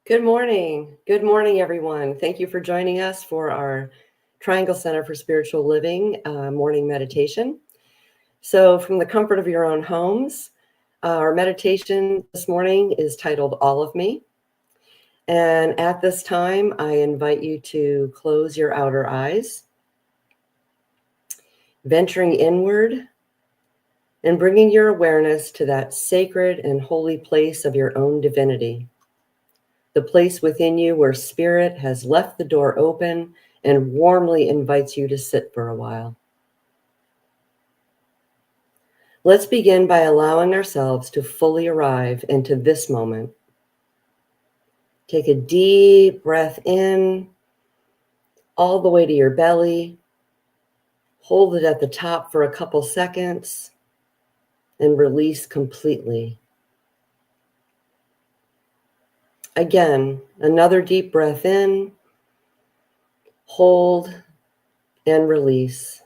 Good morning. Good morning, everyone. Thank you for joining us for our Triangle Center for Spiritual Living morning meditation. So, from the comfort of your own homes, our meditation this morning is titled All of Me. And at this time, I invite you to close your outer eyes, venturing inward and bringing your awareness to that sacred and holy place of your own divinity. The place within you where spirit has left the door open and warmly invites you to sit for a while. Let's begin by allowing ourselves to fully arrive into this moment. Take a deep breath in, all the way to your belly. Hold it at the top for a couple seconds and release completely. Again, another deep breath in, hold, and release.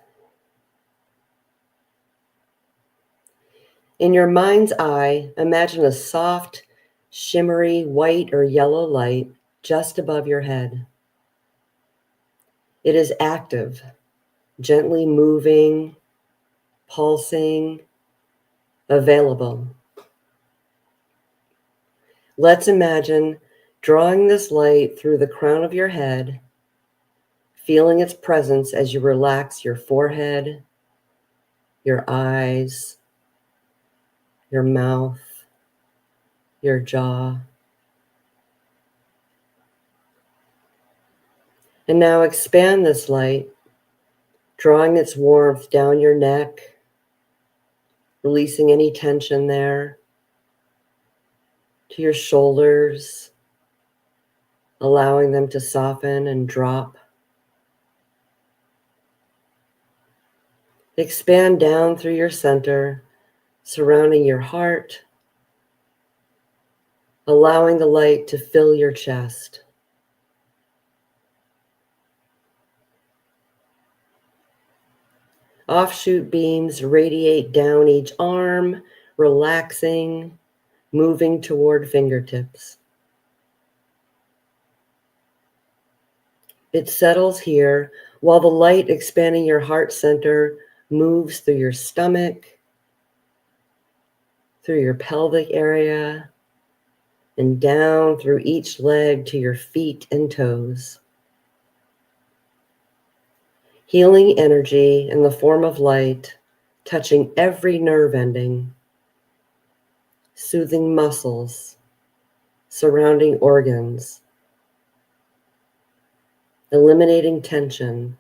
In your mind's eye, imagine a soft, shimmery white or yellow light just above your head. It is active, gently moving, pulsing, available. Let's imagine drawing this light through the crown of your head, feeling its presence as you relax your forehead, your eyes, your mouth, your jaw. And now expand this light, drawing its warmth down your neck, releasing any tension there, to your shoulders, allowing them to soften and drop. Expand down through your center, surrounding your heart, allowing the light to fill your chest. Offshoot beams radiate down each arm, relaxing, moving toward fingertips. It settles here while the light expanding your heart center moves through your stomach, through your pelvic area, and down through each leg to your feet and toes. Healing energy in the form of light, touching every nerve ending, soothing muscles, surrounding organs, eliminating tension.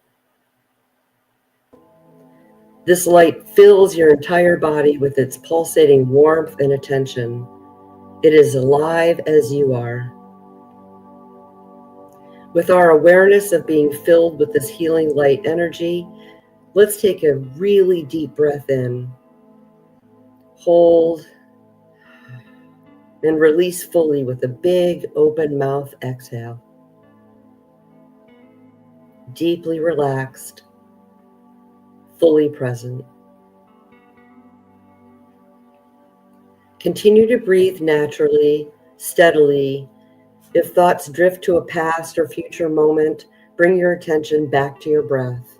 This light fills your entire body with its pulsating warmth and attention. It is alive as you are. With our awareness of being filled with this healing light energy, let's take a really deep breath in, hold, and release fully with a big open mouth exhale. Deeply relaxed, fully present. Continue to breathe naturally, steadily. If thoughts drift to a past or future moment, bring your attention back to your breath.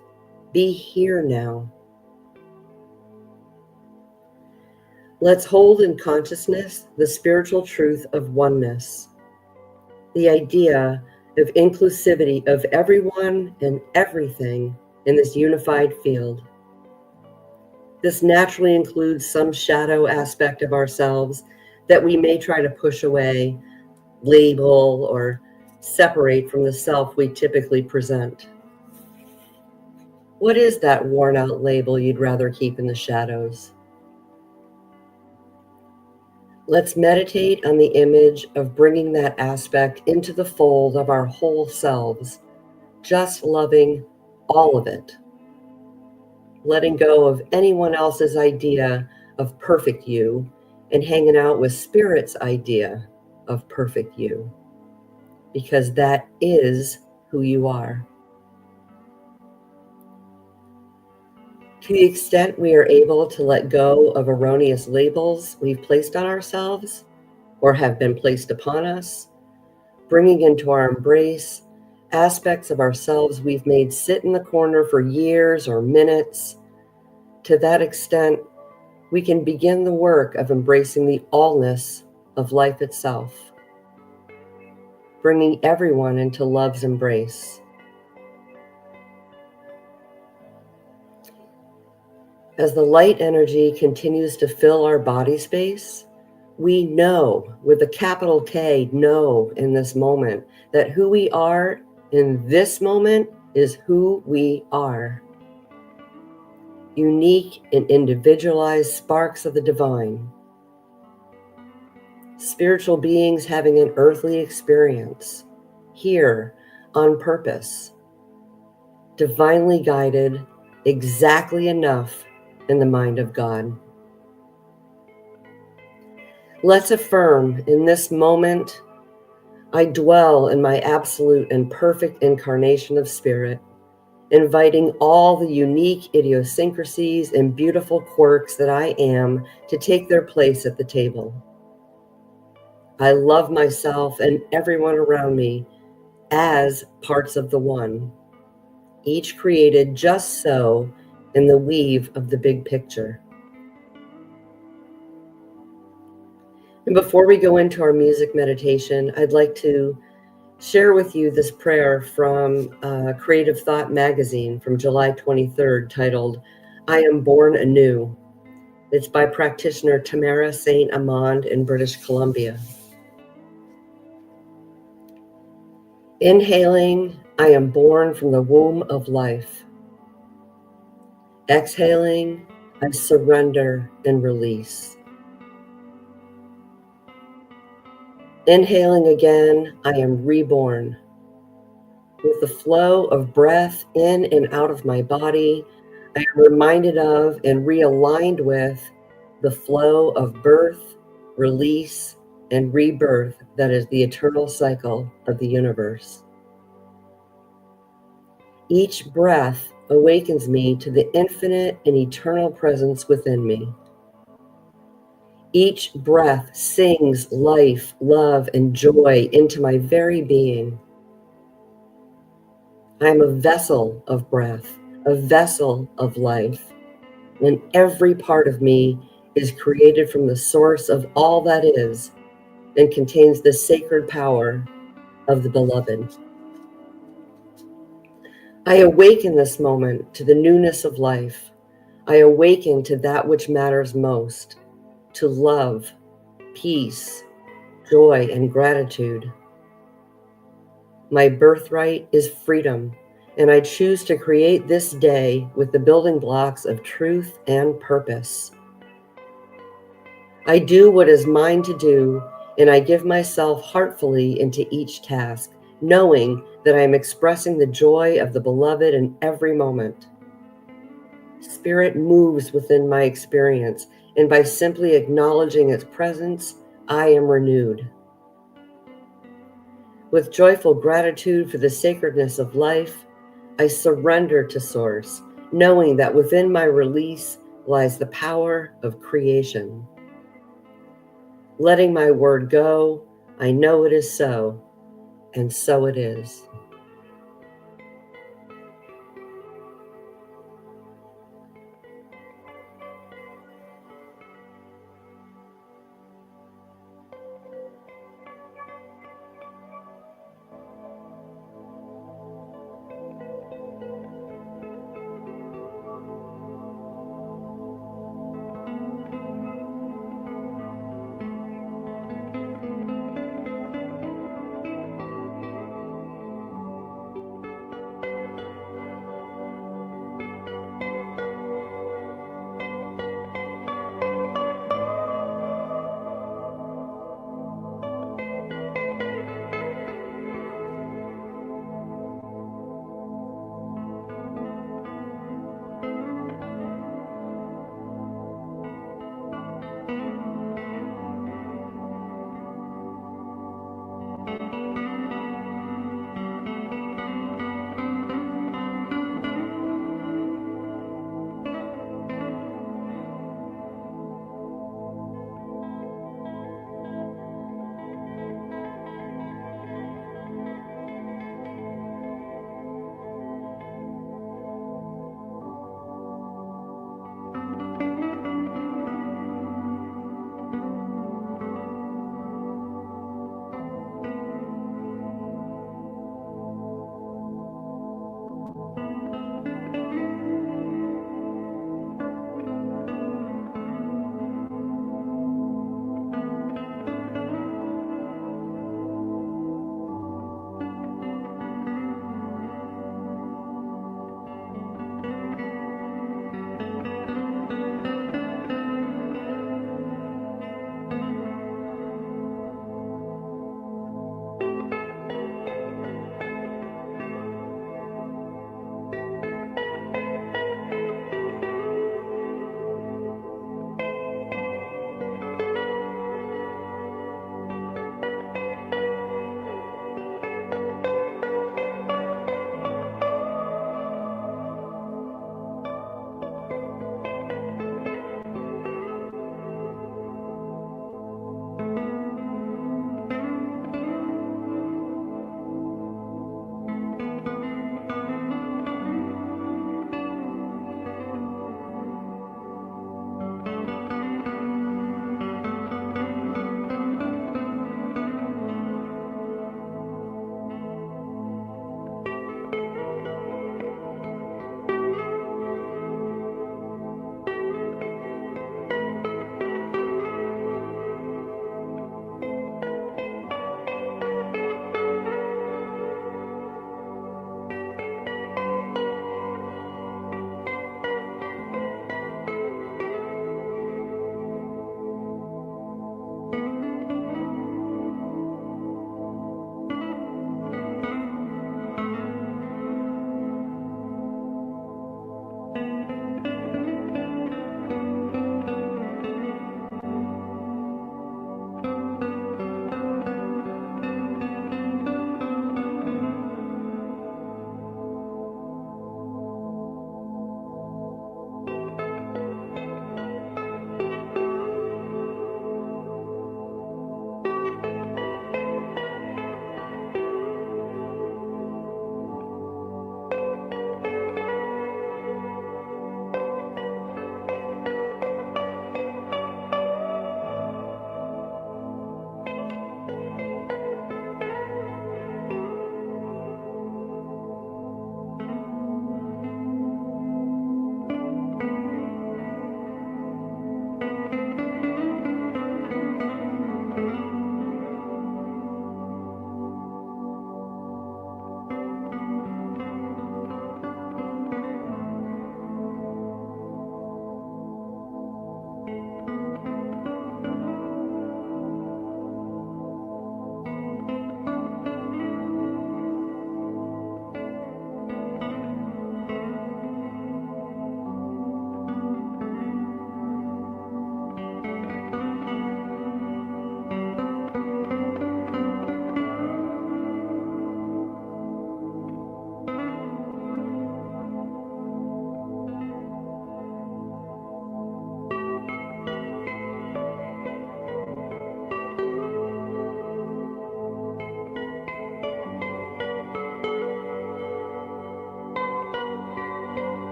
Be here now. Let's hold in consciousness the spiritual truth of oneness, the idea of inclusivity of everyone and everything in this unified field. This naturally includes some shadow aspect of ourselves that we may try to push away, label, or separate from the self we typically present. What is that worn out label you'd rather keep in the shadows? Let's meditate on the image of bringing that aspect into the fold of our whole selves, just loving all of it, letting go of anyone else's idea of perfect you and hanging out with Spirit's idea of perfect you, because that is who you are. To the extent we are able to let go of erroneous labels we've placed on ourselves or have been placed upon us, bringing into our embrace aspects of ourselves we've made sit in the corner for years or minutes. To that extent, we can begin the work of embracing the allness of life itself, bringing everyone into love's embrace. As the light energy continues to fill our body space, we know, with a capital K, know in this moment, that who we are in this moment is who we are. Unique and individualized sparks of the divine. Spiritual beings having an earthly experience, here on purpose, divinely guided, exactly enough in the mind of God. Let's affirm in this moment, I dwell in my absolute and perfect incarnation of spirit, inviting all the unique idiosyncrasies and beautiful quirks that I am to take their place at the table. I love myself and everyone around me as parts of the one, each created just so in the weave of the big picture. And before we go into our music meditation, I'd like to share with you this prayer from Creative Thought magazine from July 23rd, titled, I Am Born Anew. It's by practitioner Tamara St. Amand in British Columbia. Inhaling, I am born from the womb of life. Exhaling, I surrender and release. Inhaling again, I am reborn. With the flow of breath in and out of my body, I am reminded of and realigned with the flow of birth, release, and rebirth that is the eternal cycle of the universe. Each breath awakens me to the infinite and eternal presence within me. Each breath sings life, love, and joy into my very being. I am a vessel of breath, a vessel of life, and every part of me is created from the source of all that is and contains the sacred power of the beloved. I awaken this moment to the newness of life. I awaken to that which matters most, to love, peace, joy, and gratitude. My birthright is freedom, and I choose to create this day with the building blocks of truth and purpose. I do what is mine to do, and I give myself heartfully into each task, knowing that I am expressing the joy of the beloved in every moment. Spirit moves within my experience, and by simply acknowledging its presence, I am renewed. With joyful gratitude for the sacredness of life, I surrender to Source, knowing that within my release lies the power of creation. Letting my word go, I know it is so, and so it is.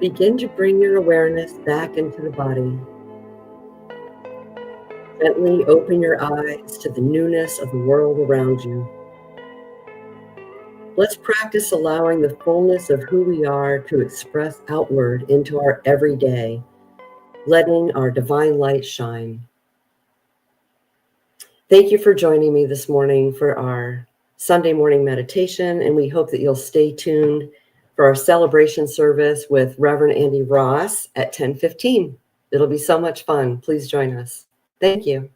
Begin to bring your awareness back into the body. Gently open your eyes to the newness of the world around you. Let's practice allowing the fullness of who we are to express outward into our everyday, letting our divine light shine. Thank you for joining me this morning for our Sunday morning meditation, and we hope that you'll stay tuned for our celebration service with Reverend Andy Ross at 10:15. It'll be so much fun. Please join us. Thank you.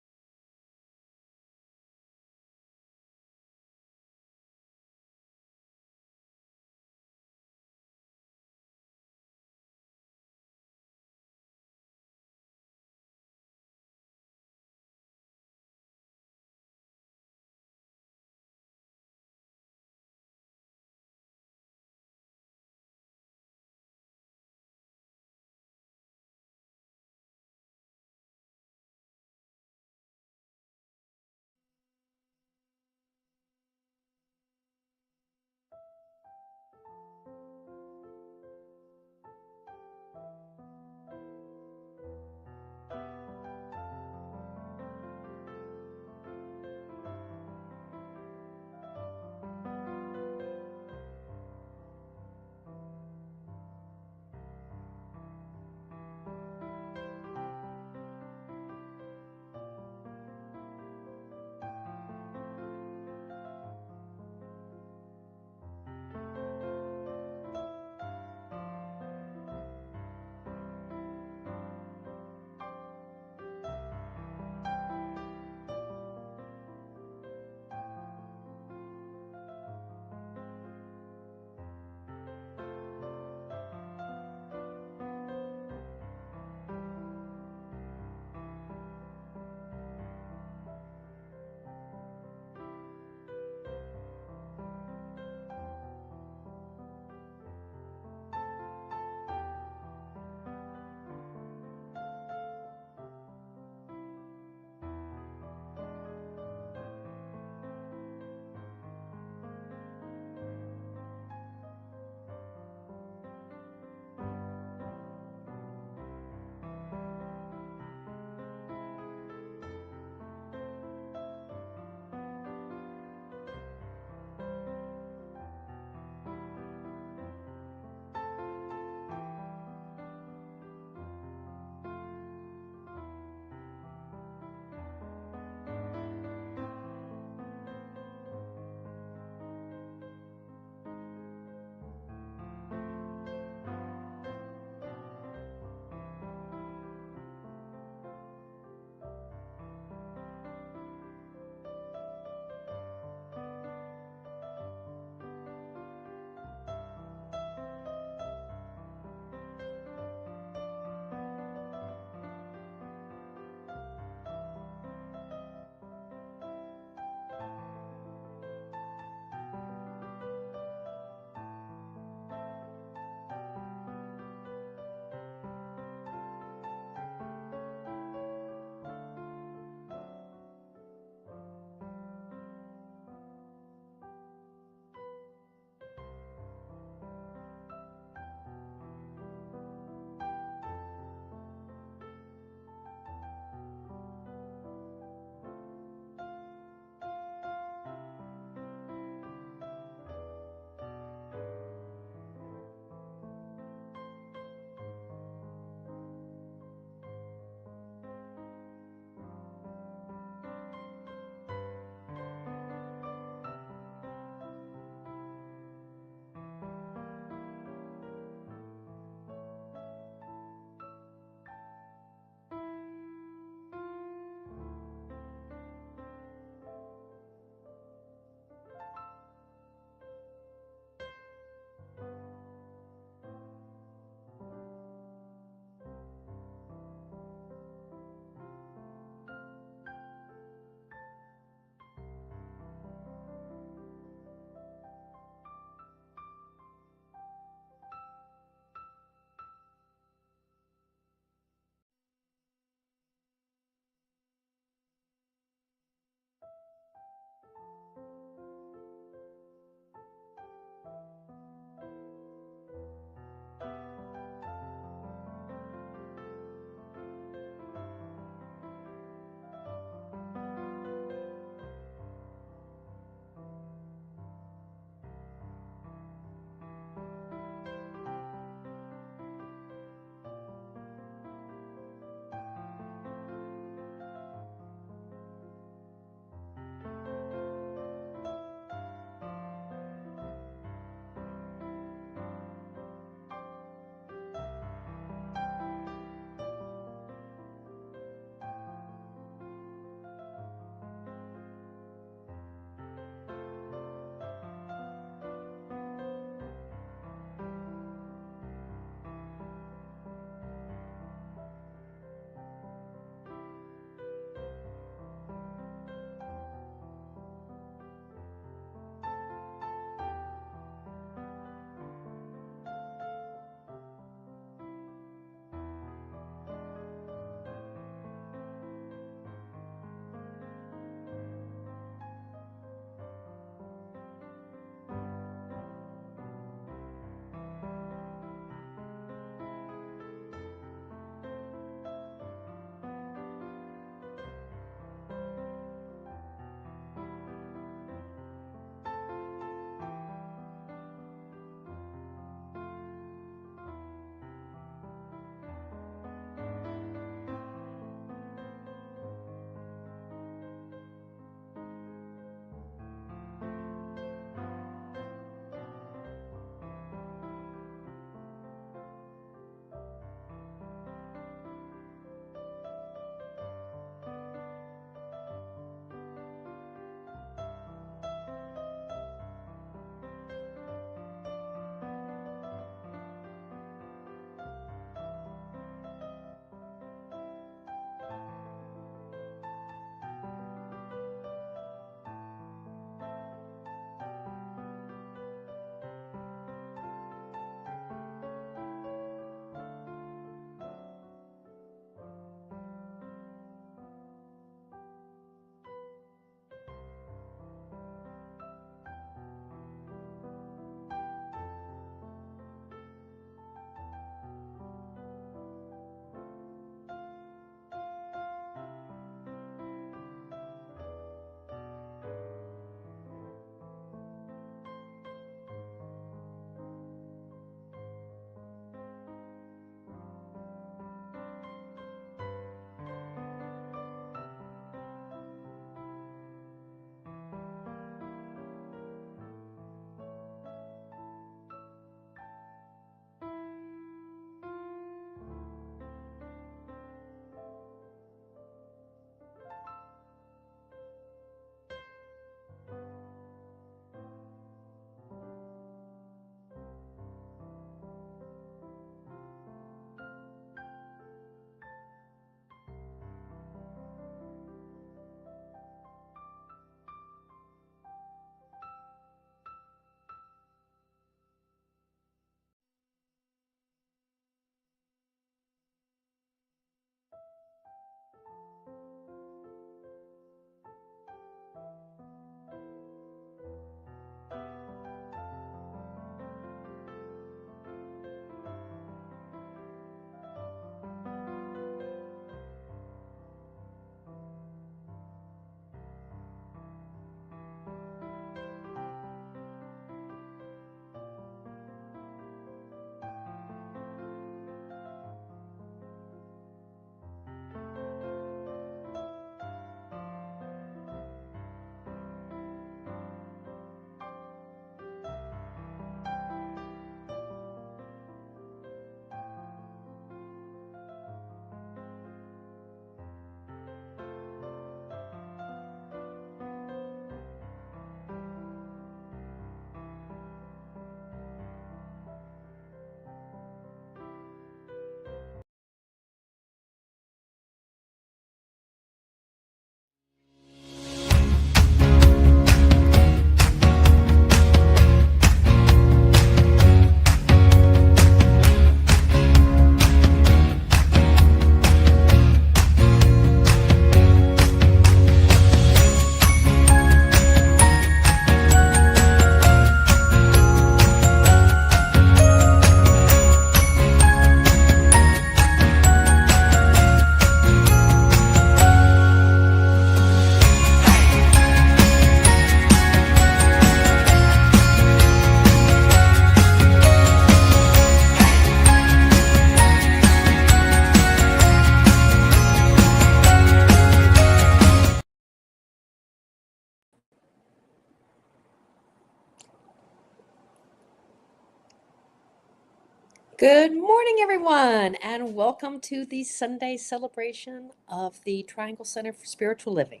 Good morning, everyone, and welcome to the Sunday celebration of the Triangle Center for Spiritual Living.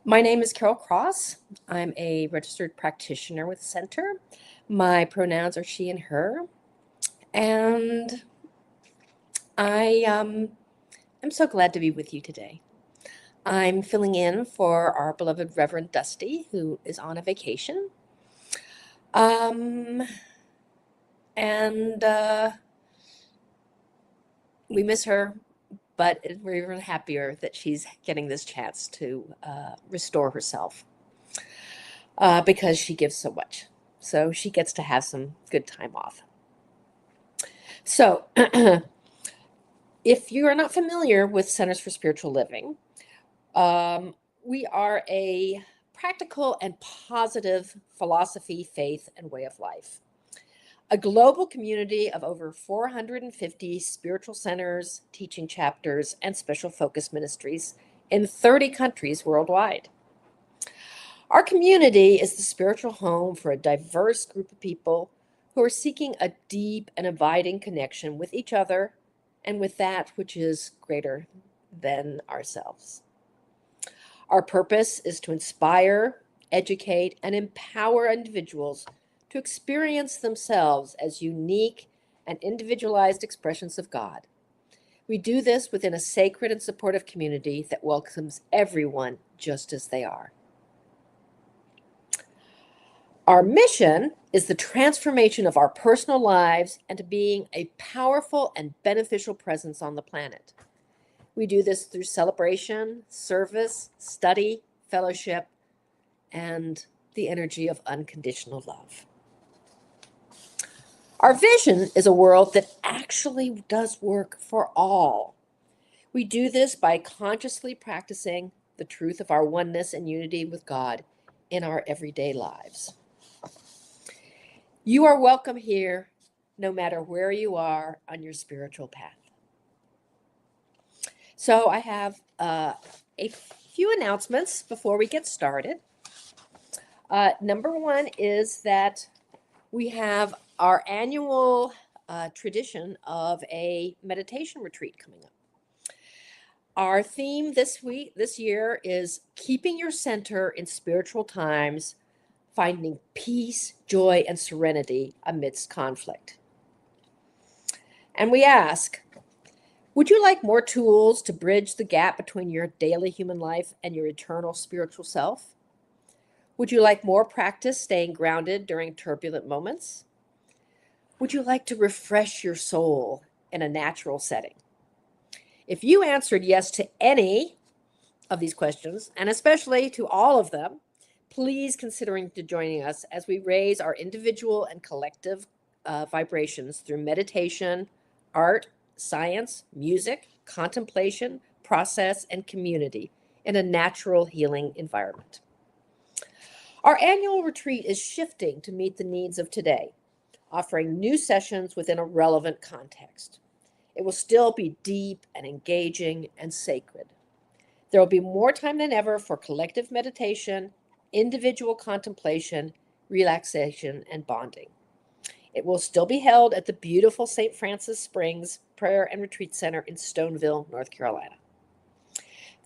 My name is Carol Cross. I'm a registered practitioner with Center. My pronouns are she and her, and I am so glad to be with you today. I'm filling in for our beloved Reverend Dusty, who is on a vacation. And we miss her, but we're even happier that she's getting this chance to restore herself because she gives so much. So she gets to have some good time off. So if you are not familiar with Centers for Spiritual Living, we are a practical and positive philosophy, faith, and way of life. A global community of over 450 spiritual centers, teaching chapters, and special focus ministries in 30 countries worldwide. Our community is the spiritual home for a diverse group of people who are seeking a deep and abiding connection with each other and with that which is greater than ourselves. Our purpose is to inspire, educate, and empower individuals to experience themselves as unique and individualized expressions of God. We do this within a sacred and supportive community that welcomes everyone just as they are. Our mission is the transformation of our personal lives and to being a powerful and beneficial presence on the planet. We do this through celebration, service, study, fellowship, and the energy of unconditional love. Our vision is a world that actually does work for all. We do this by consciously practicing the truth of our oneness and unity with God in our everyday lives. You are welcome here, no matter where you are on your spiritual path. So I have a few announcements before we get started. Number one is that we have our annual tradition of a meditation retreat coming up. Our theme this year is keeping your center in spiritual times, finding peace, joy, and serenity amidst conflict. And we ask, would you like more tools to bridge the gap between your daily human life and your eternal spiritual self? Would you like more practice staying grounded during turbulent moments? Would you like to refresh your soul in a natural setting? If you answered yes to any of these questions, and especially to all of them, please consider joining us as we raise our individual and collective vibrations through meditation, art, science, music, contemplation, process, and community in a natural healing environment. Our annual retreat is shifting to meet the needs of today, offering new sessions within a relevant context. It will still be deep and engaging and sacred. There will be more time than ever for collective meditation, individual contemplation, relaxation, and bonding. It will still be held at the beautiful St. Francis Springs Prayer and Retreat Center in Stoneville, North Carolina.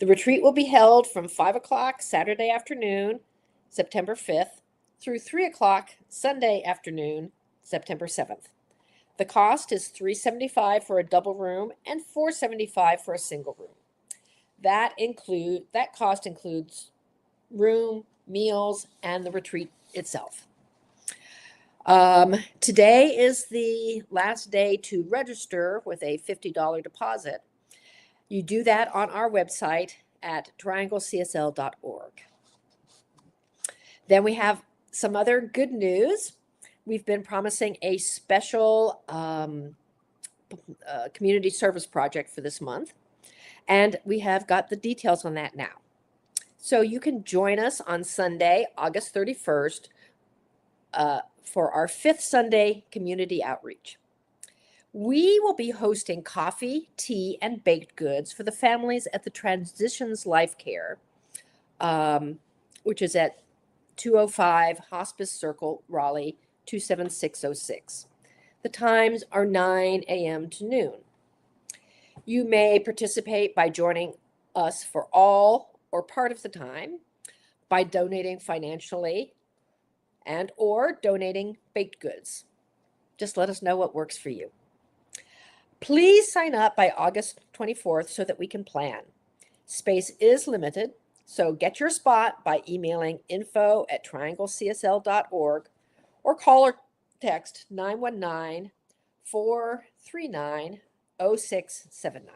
The retreat will be held from 5 o'clock Saturday afternoon, September 5th, through 3 o'clock Sunday afternoon, September 7th. The cost is $375 for a double room and $475 for a single room. That cost includes room, meals, and the retreat itself. Today is the last day to register with a $50 deposit. You do that on our website at trianglecsl.org. Then we have some other good news. We've been promising a special community service project for this month, and we have got the details on that now. So you can join us on Sunday, August 31st, for our 5th Sunday community outreach. We will be hosting coffee, tea, and baked goods for the families at the Transitions Life Care, which is at 205 Hospice Circle, Raleigh, 27606. The times are 9 a.m. to noon. You may participate by joining us for all or part of the time, by donating financially, and or donating baked goods. Just let us know what works for you. Please sign up by August 24th so that we can plan. Space is limited, so get your spot by emailing info@trianglecsl.org or call or text 919-439-0679.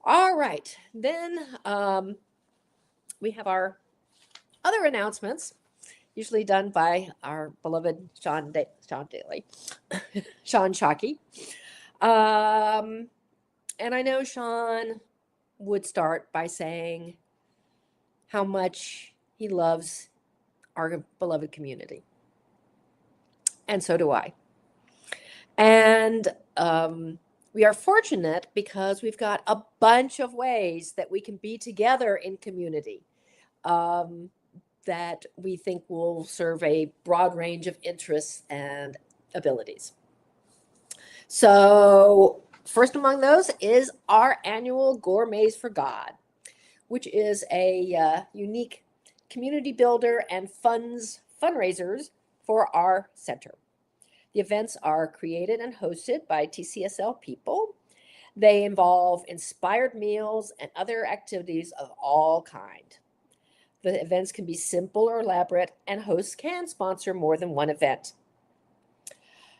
All right, then we have our other announcements, usually done by our beloved Sean Daly, Sean Shockey. And I know Sean would start by saying how much he loves our beloved community. And so do I. And we are fortunate because we've got a bunch of ways that we can be together in community that we think will serve a broad range of interests and abilities. So first among those is our annual Gourmets for God, which is a unique community builder and fundraisers for our center. The events are created and hosted by TCSL people. They involve inspired meals and other activities of all kind. The events can be simple or elaborate, and hosts can sponsor more than one event.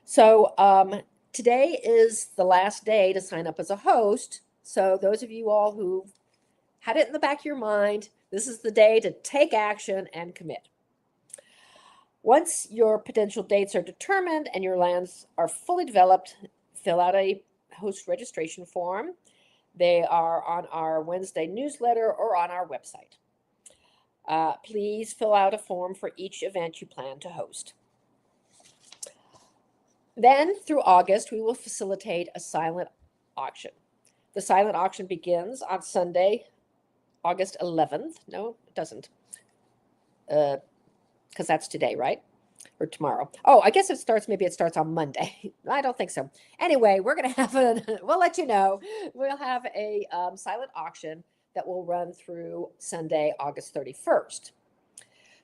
So today is the last day to sign up as a host. So those of you all who had it in the back of your mind, this is the day to take action and commit. Once your potential dates are determined and your lands are fully developed, fill out a host registration form. They are on our Wednesday newsletter or on our website. Please fill out a form for each event you plan to host. Then through August, we will facilitate a silent auction. The silent auction begins on Sunday, August 11th. No, it doesn't. Because that's today, right? Or tomorrow. Oh, I guess maybe it starts on Monday. I don't think so. Anyway, we're going to have we'll let you know. We'll have a silent auction that will run through Sunday, August 31st.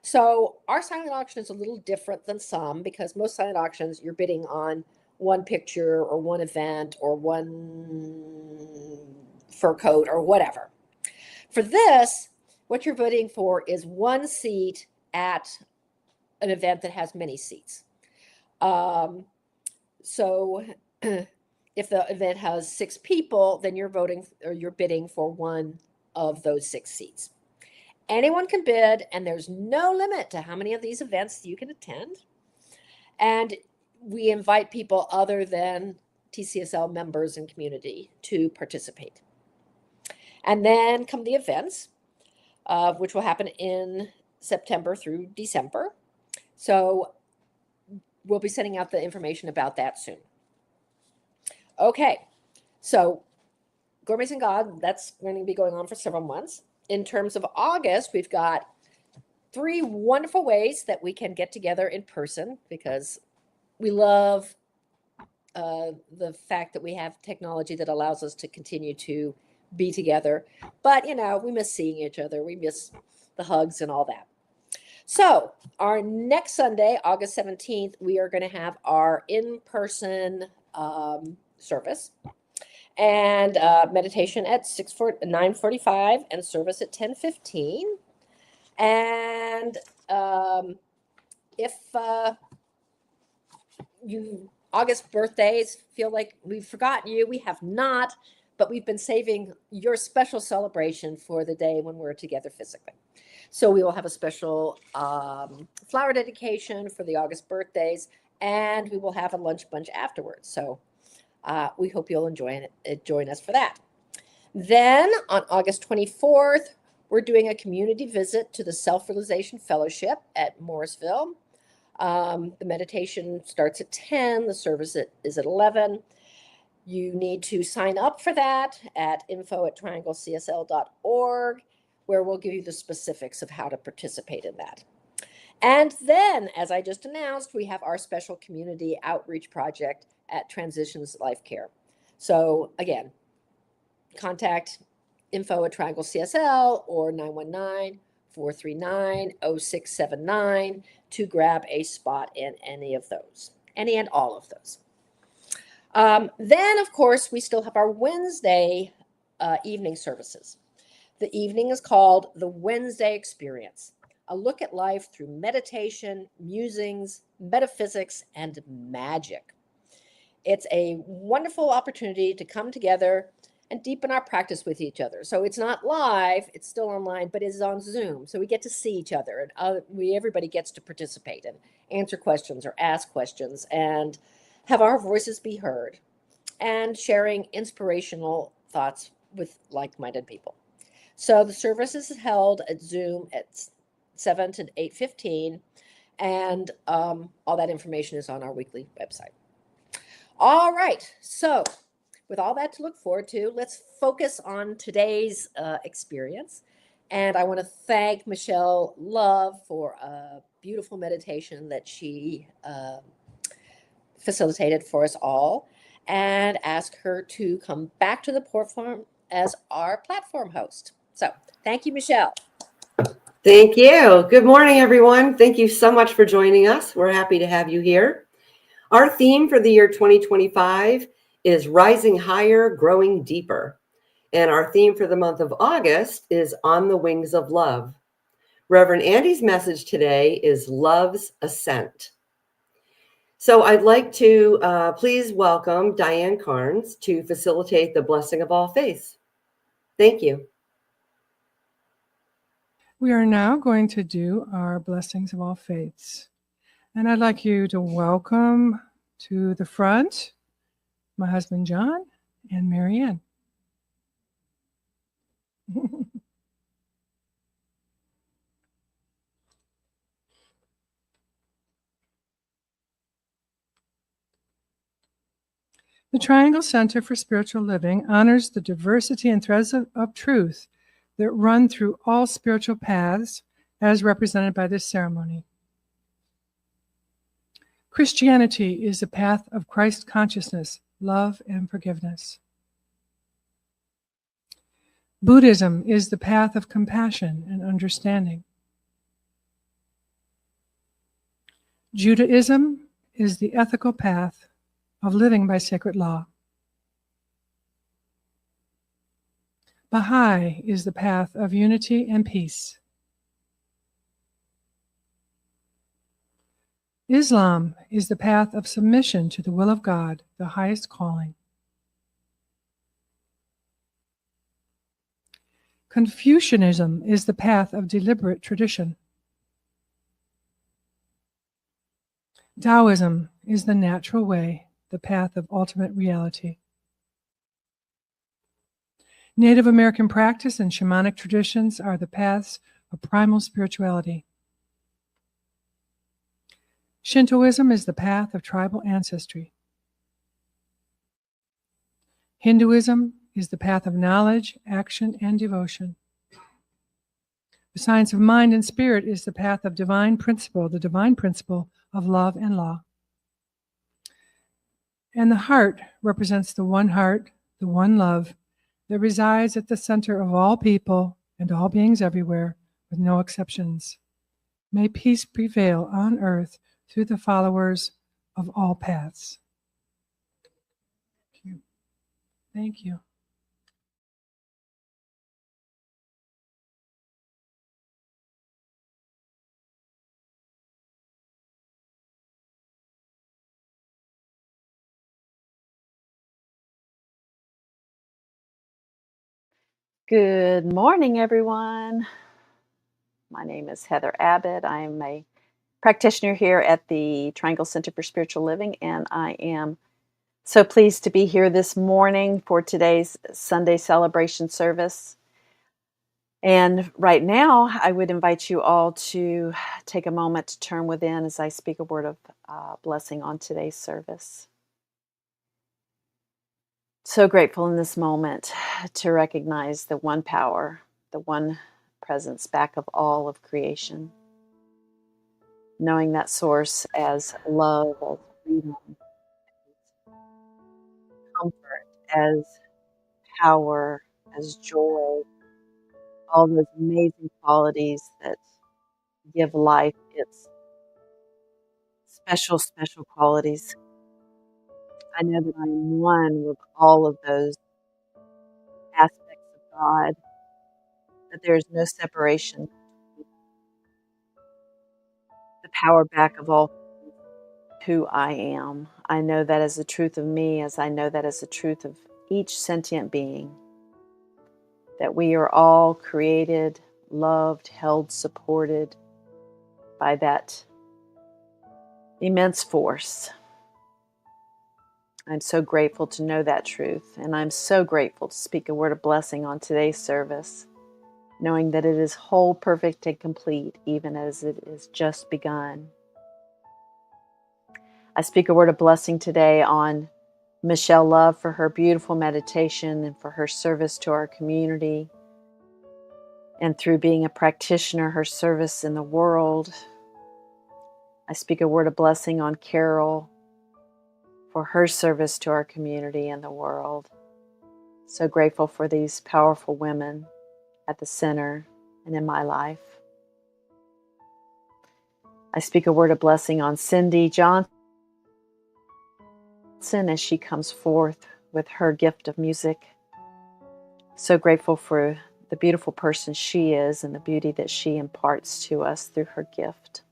So our silent auction is a little different than some because most silent auctions, you're bidding on one picture or one event or one fur coat or whatever. For this, what you're bidding for is one seat at an event that has many seats. So if the event has 6 people, then you're bidding for one of those 6 seats. Anyone can bid, and there's no limit to how many of these events you can attend. And we invite people other than TCSL members and community to participate. And then come the events, which will happen in September through December. So we'll be sending out the information about that soon. Okay, so Gourmets and God, that's going to be going on for several months. In terms of August, we've got 3 wonderful ways that we can get together in person because we love the fact that we have technology that allows us to continue to be together. But, we miss seeing each other. We miss the hugs and all that. So our next Sunday, August 17th, we are going to have our in-person service. And meditation at 9:45 and service at 10:15. And if you August birthdays feel like we've forgotten you, we have not, but we've been saving your special celebration for the day when we're together physically. So we will have a special flower dedication for the August birthdays, and we will have a lunch bunch afterwards. So we hope you'll join us for that. Then on August 24th, we're doing a community visit to the Self-Realization Fellowship at Morrisville. The meditation starts at 10. The service is at 11. You need to sign up for that at info@trianglecsl.org, where we'll give you the specifics of how to participate in that. And then, as I just announced, we have our special community outreach project at Transitions Life Care. So again, contact info at Triangle CSL or 919-439-0679 to grab a spot in any of those, any and all of those. Then, of course, we still have our Wednesday evening services. The evening is called the Wednesday Experience, a look at life through meditation, musings, metaphysics, and magic. It's a wonderful opportunity to come together and deepen our practice with each other. So it's not live, it's still online, but it's on Zoom. So we get to see each other, and everybody gets to participate and answer questions or ask questions and have our voices be heard, and sharing inspirational thoughts with like-minded people. So the service is held at Zoom at 7 to 8:15, and all that information is on our weekly website. All right, so with all that to look forward to, let's focus on today's experience. And I want to thank Michelle Love for a beautiful meditation that she facilitated for us all, and ask her to come back to the platform as our platform host. So thank you, Michelle. Thank you. Good morning, everyone. Thank you so much for joining us. We're happy to have you here. Our theme for the year 2025 is Rising Higher, Growing Deeper. And our theme for the month of August is On the Wings of Love. Reverend Andy's message today is Love's Ascent. So I'd like to please welcome Diane Carnes to facilitate the blessing of all faiths. Thank you. We are now going to do our blessings of all faiths. And I'd like you to welcome to the front my husband John and Marianne. The Triangle Center for Spiritual Living honors the diversity and threads of truth that run through all spiritual paths as represented by this ceremony. Christianity is the path of Christ consciousness, love, and forgiveness. Buddhism is the path of compassion and understanding. Judaism is the ethical path of living by sacred law. Baha'i is the path of unity and peace. Islam is the path of submission to the will of God, the highest calling. Confucianism is the path of deliberate tradition. Taoism is the natural way, the path of ultimate reality. Native American practice and shamanic traditions are the paths of primal spirituality. Shintoism is the path of tribal ancestry. Hinduism is the path of knowledge, action, and devotion. The science of mind and spirit is the path of divine principle, the divine principle of love and law. And the heart represents the one heart, the one love, that resides at the center of all people and all beings everywhere, with no exceptions. May peace prevail on earth through the followers of all paths. Thank you. Thank you. Good morning, everyone. My name is Heather Abbott. I'm a practitioner here at the Triangle Center for Spiritual Living, and I am so pleased to be here this morning for today's Sunday celebration service. And right now, I would invite you all to take a moment to turn within as I speak a word of blessing on today's service. So grateful in this moment to recognize the one power, the one presence back of all of creation. knowing that source as love, as freedom, comfort, as power, as joy, all those amazing qualities that give life its special, special qualities. I know that I am one with all of those aspects of God, that there is no separation. The power back of all who I am. I know that as the truth of me, as I know that as the truth of each sentient being, that we are all created, loved, held, supported by that immense force. I'm so grateful to know that truth, and I'm so grateful to speak a word of blessing on today's service, knowing that it is whole, perfect, and complete, even as it is just begun. I speak a word of blessing today on Michelle Love for her beautiful meditation and for her service to our community, and through being a practitioner, her service in the world. I speak a word of blessing on Carol for her service to our community and the world. So grateful for these powerful women at the center and in my life. I speak a word of blessing on Cindy Johnson as she comes forth with her gift of music. So grateful for the beautiful person she is and the beauty that she imparts to us through her gift.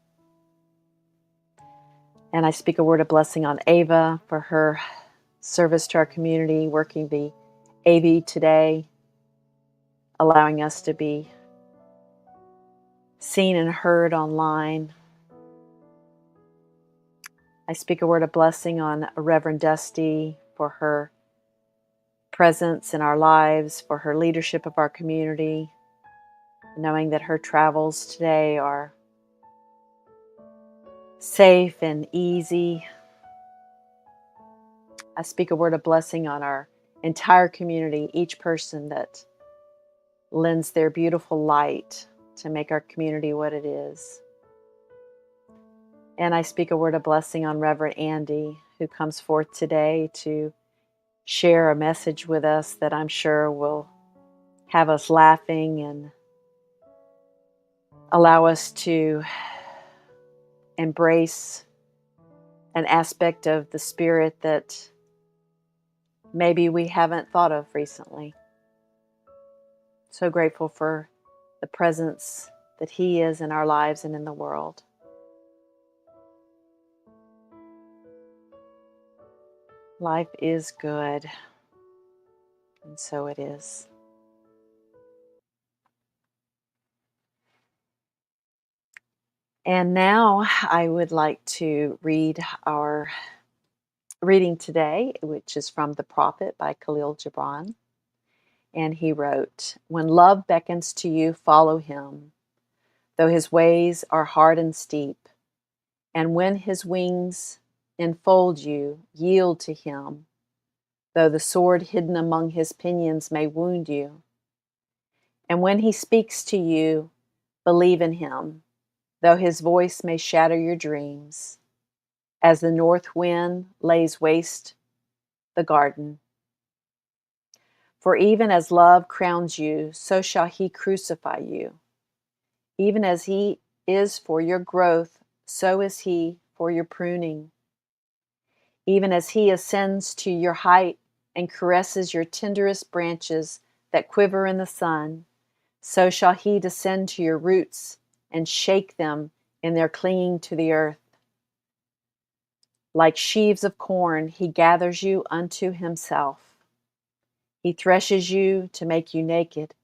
And I speak a word of blessing on Ava for her service to our community, working the AV today, allowing us to be seen and heard online. I speak a word of blessing on Reverend Dusty for her presence in our lives, for her leadership of our community, knowing that her travels today are safe and easy. I speak a word of blessing on our entire community, each person that lends their beautiful light to make our community what it is. And I speak a word of blessing on Reverend Andy, who comes forth today to share a message with us that I'm sure will have us laughing and allow us to embrace an aspect of the spirit that maybe we haven't thought of recently. So grateful for the presence that he is in our lives and in the world. Life is good, and so it is. And now I would like to read our reading today, which is from The Prophet by Khalil Gibran. And he wrote, "When love beckons to you, follow him, though his ways are hard and steep. And when his wings enfold you, yield to him, though the sword hidden among his pinions may wound you. And when he speaks to you, believe in him, though his voice may shatter your dreams, as the north wind lays waste the garden. For even as love crowns you, so shall he crucify you. Even as he is for your growth, so is he for your pruning. Even as he ascends to your height and caresses your tenderest branches that quiver in the sun, so shall he descend to your roots and shake them in their clinging to the earth. Like sheaves of corn, he gathers you unto himself. He threshes you to make you naked.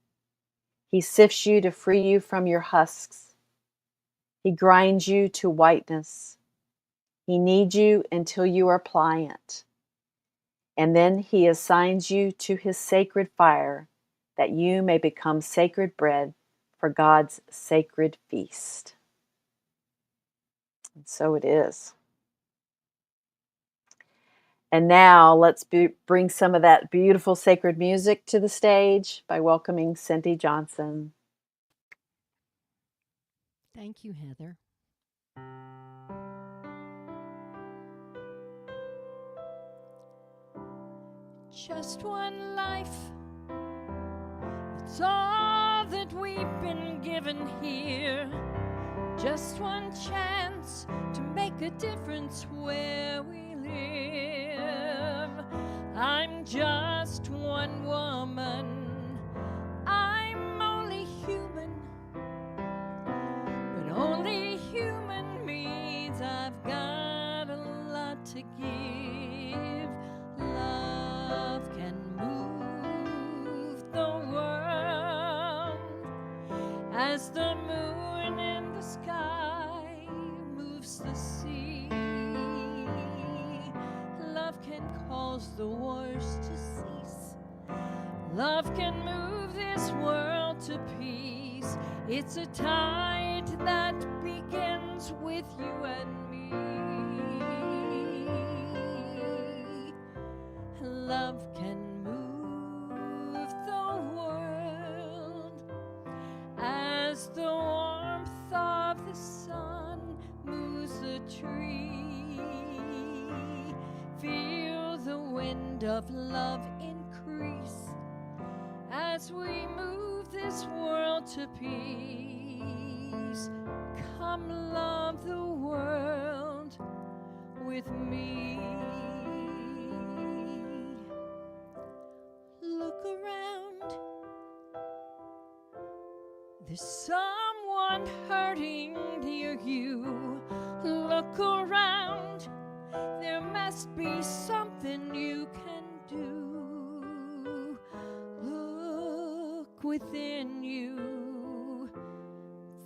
He sifts you to free you from your husks. He grinds you to whiteness. He kneads you until you are pliant. And then he assigns you to his sacred fire, that you may become sacred bread for God's sacred feast." And so it is. And now let's bring some of that beautiful sacred music to the stage by welcoming Cindy Johnson. Thank you, Heather. Just one life, it's all that we've been given here. Just one chance to make a difference where we live. I'm just one woman, I'm only human, but only human means I've got a lot to give. Love can move the world as the moon in the sky moves the sea. Love can cause the wars to cease. Love can move this world to peace. It's a tide that begins with you and me. Love can move the world as the warmth of the sun moves the tree. Feel the wind of love increase as we move this world to peace. Come love the world with me. Look around, there's someone hurting near you. Look around, there must be something you can do. Look within you,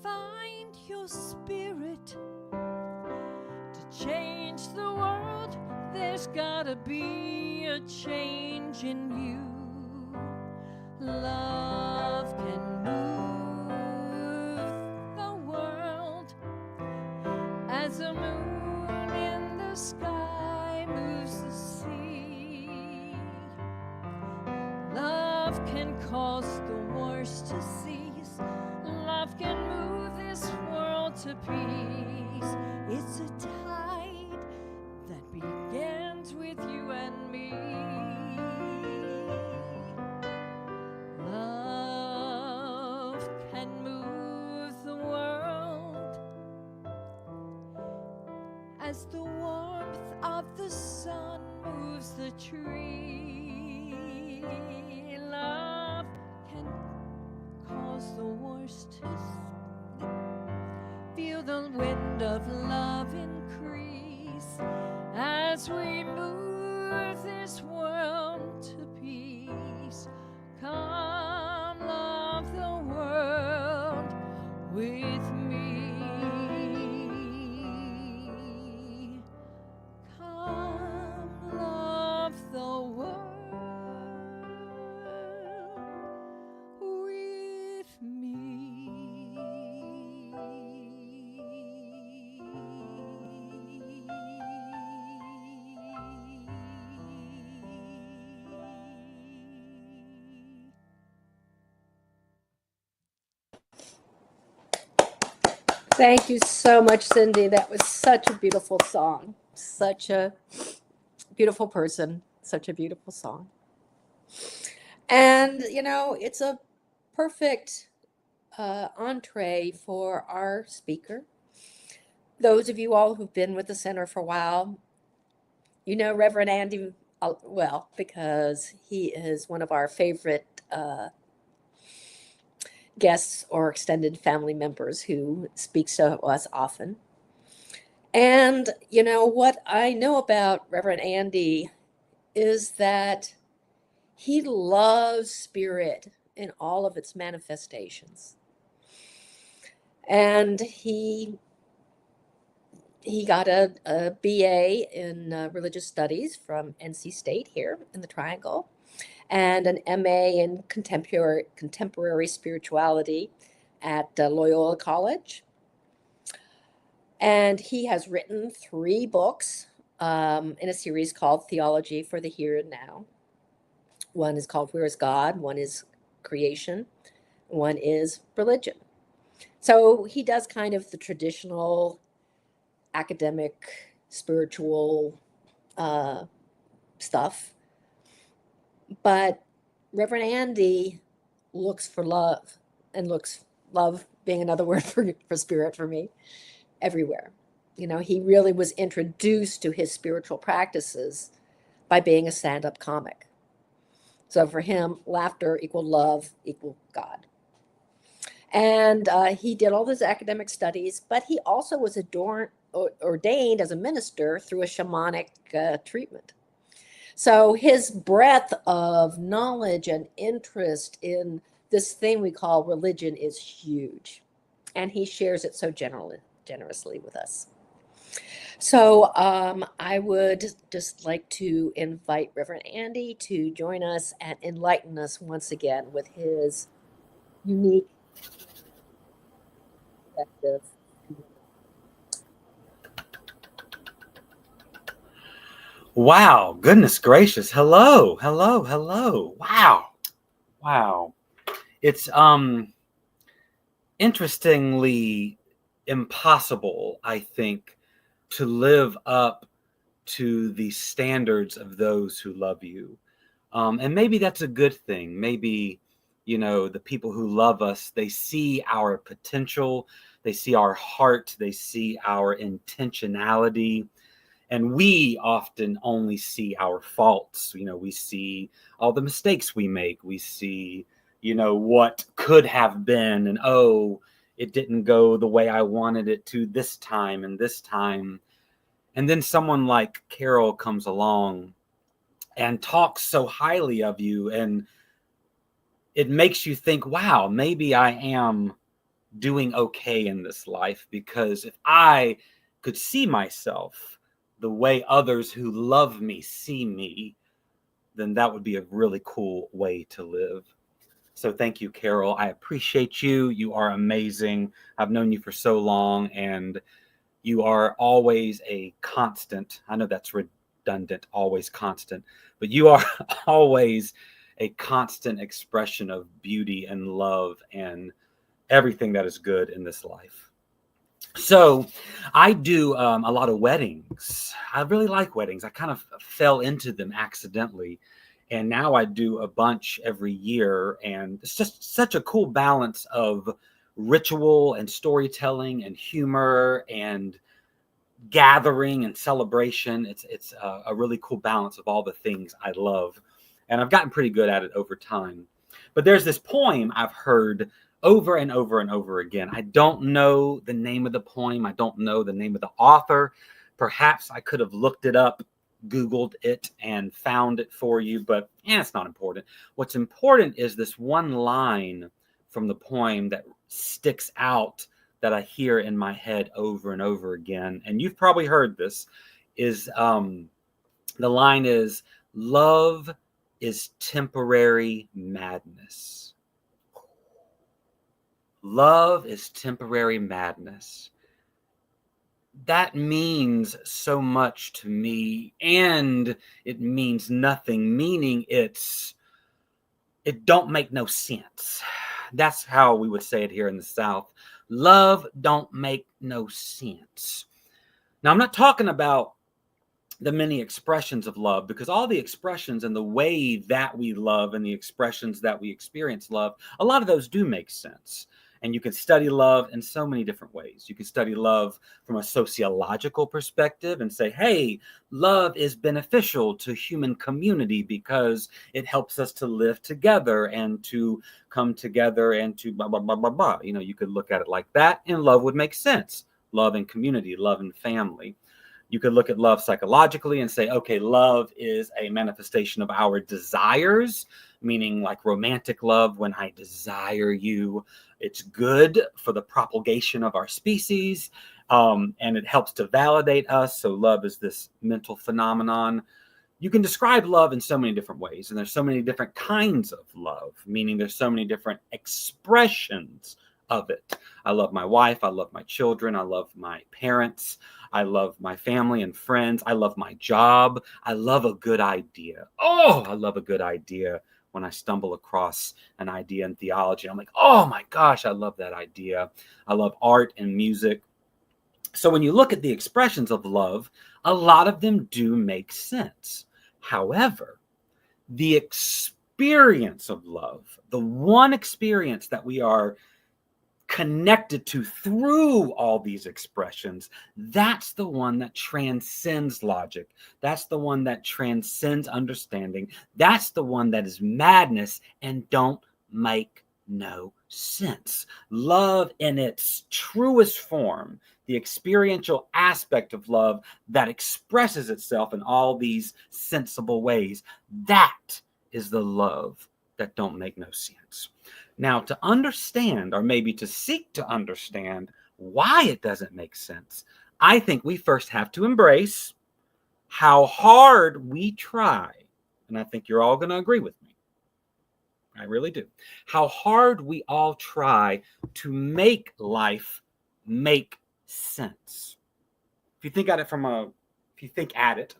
find your spirit to change the world. There's gotta be a change in you. Love can move the world as a moon in the sky moves the sea. Love can cause the wars to cease. Love can move this world to peace. It's a tide that begins with you and me. Love can move the world as the warmth of the sun moves the tree. Love can cause the wars to sleep. Feel the wind of love increase as we move this world to peace. Come love the world with me. Come love the world with me. Thank you so much, Cindy. That was such a beautiful song. Such a beautiful person. Such a beautiful song. And, you know, it's a perfect entree for our speaker. Those of you all who've been with the center for a while, you know Reverend Andy well, because he is one of our favorite guests or extended family members who speaks to us often. And, you know, what I know about Reverend Andy is that he loves spirit in all of its manifestations. And he got a BA in religious studies from NC State here in the Triangle, and an MA in contemporary spirituality at Loyola College. And he has written 3 books in a series called Theology for the Here and Now. One is called Where is God? One is Creation. One is Religion. So he does kind of the traditional academic, spiritual stuff. But Reverend Andy looks for love, and looks, love being another word for spirit for me, everywhere. You know, he really was introduced to his spiritual practices by being a stand-up comic. So for him, laughter equal love equal God. And he did all his academic studies, but he also was ordained as a minister through a shamanic treatment. So his breadth of knowledge and interest in this thing we call religion is huge. And he shares it so generously with us. So I would just like to invite Reverend Andy to join us and enlighten us once again with his unique perspective. Wow, goodness gracious. Hello, hello, hello. Wow. Wow. It's interestingly impossible, I think, to live up to the standards of those who love you. And maybe that's a good thing. Maybe, you know, the people who love us, they see our potential, they see our heart, they see our intentionality. And we often only see our faults. You know, we see all the mistakes we make. We see, you know, what could have been, and oh, it didn't go the way I wanted it to this time and this time. And then someone like Carol comes along and talks so highly of you, and it makes you think, wow, maybe I am doing okay in this life, because if I could see myself the way others who love me see me, then that would be a really cool way to live. So thank you, Carol. I appreciate you. You are amazing. I've known you for so long, and you are always a constant. I know that's redundant, always constant, but you are always a constant expression of beauty and love and everything that is good in this life. So I do a lot of weddings. I really like weddings. I kind of fell into them accidentally. And now I do a bunch every year. And it's just such a cool balance of ritual and storytelling and humor and gathering and celebration. It's a really cool balance of all the things I love. And I've gotten pretty good at it over time. But there's this poem I've heard over and over and over again. I don't know the name of the poem. I don't know the name of the author. Perhaps I could have looked it up, Googled it, and found it for you, but it's not important. What's important is this one line from the poem that sticks out, that I hear in my head over and over again. And you've probably heard this, is the line is, "Love is temporary madness." Love is temporary madness. That means so much to me, and it means nothing, meaning it don't make no sense. That's how we would say it here in the South. Love don't make no sense. Now, I'm not talking about the many expressions of love, because all the expressions and the way that we love and the expressions that we experience love, a lot of those do make sense. And you can study love in so many different ways. You can study love from a sociological perspective and say, hey, love is beneficial to human community because it helps us to live together and to come together and to blah, blah, blah, blah, blah. You know, you could look at it like that, and love would make sense. Love and community, love and family. You could look at love psychologically and say, okay, love is a manifestation of our desires, meaning like romantic love. When I desire you, it's good for the propagation of our species, and it helps to validate us. So love is this mental phenomenon. You can describe love in so many different ways, and there's so many different kinds of love, meaning there's so many different expressions of it. I love my wife. I love my children. I love my parents. I love my family and friends. I love my job. I love a good idea. Oh, I love a good idea. When I stumble across an idea in theology, I'm like, oh my gosh, I love that idea. I love art and music. So when you look at the expressions of love, a lot of them do make sense. However, the experience of love, the one experience that we are connected to through all these expressions, that's the one that transcends logic. That's the one that transcends understanding. That's the one that is madness and don't make no sense. Love in its truest form, the experiential aspect of love that expresses itself in all these sensible ways, that is the love that don't make no sense. Now, to understand, or maybe to seek to understand why it doesn't make sense, I think we first have to embrace how hard we try. And I think you're all going to agree with me. I really do. How hard we all try to make life make sense. If you think at it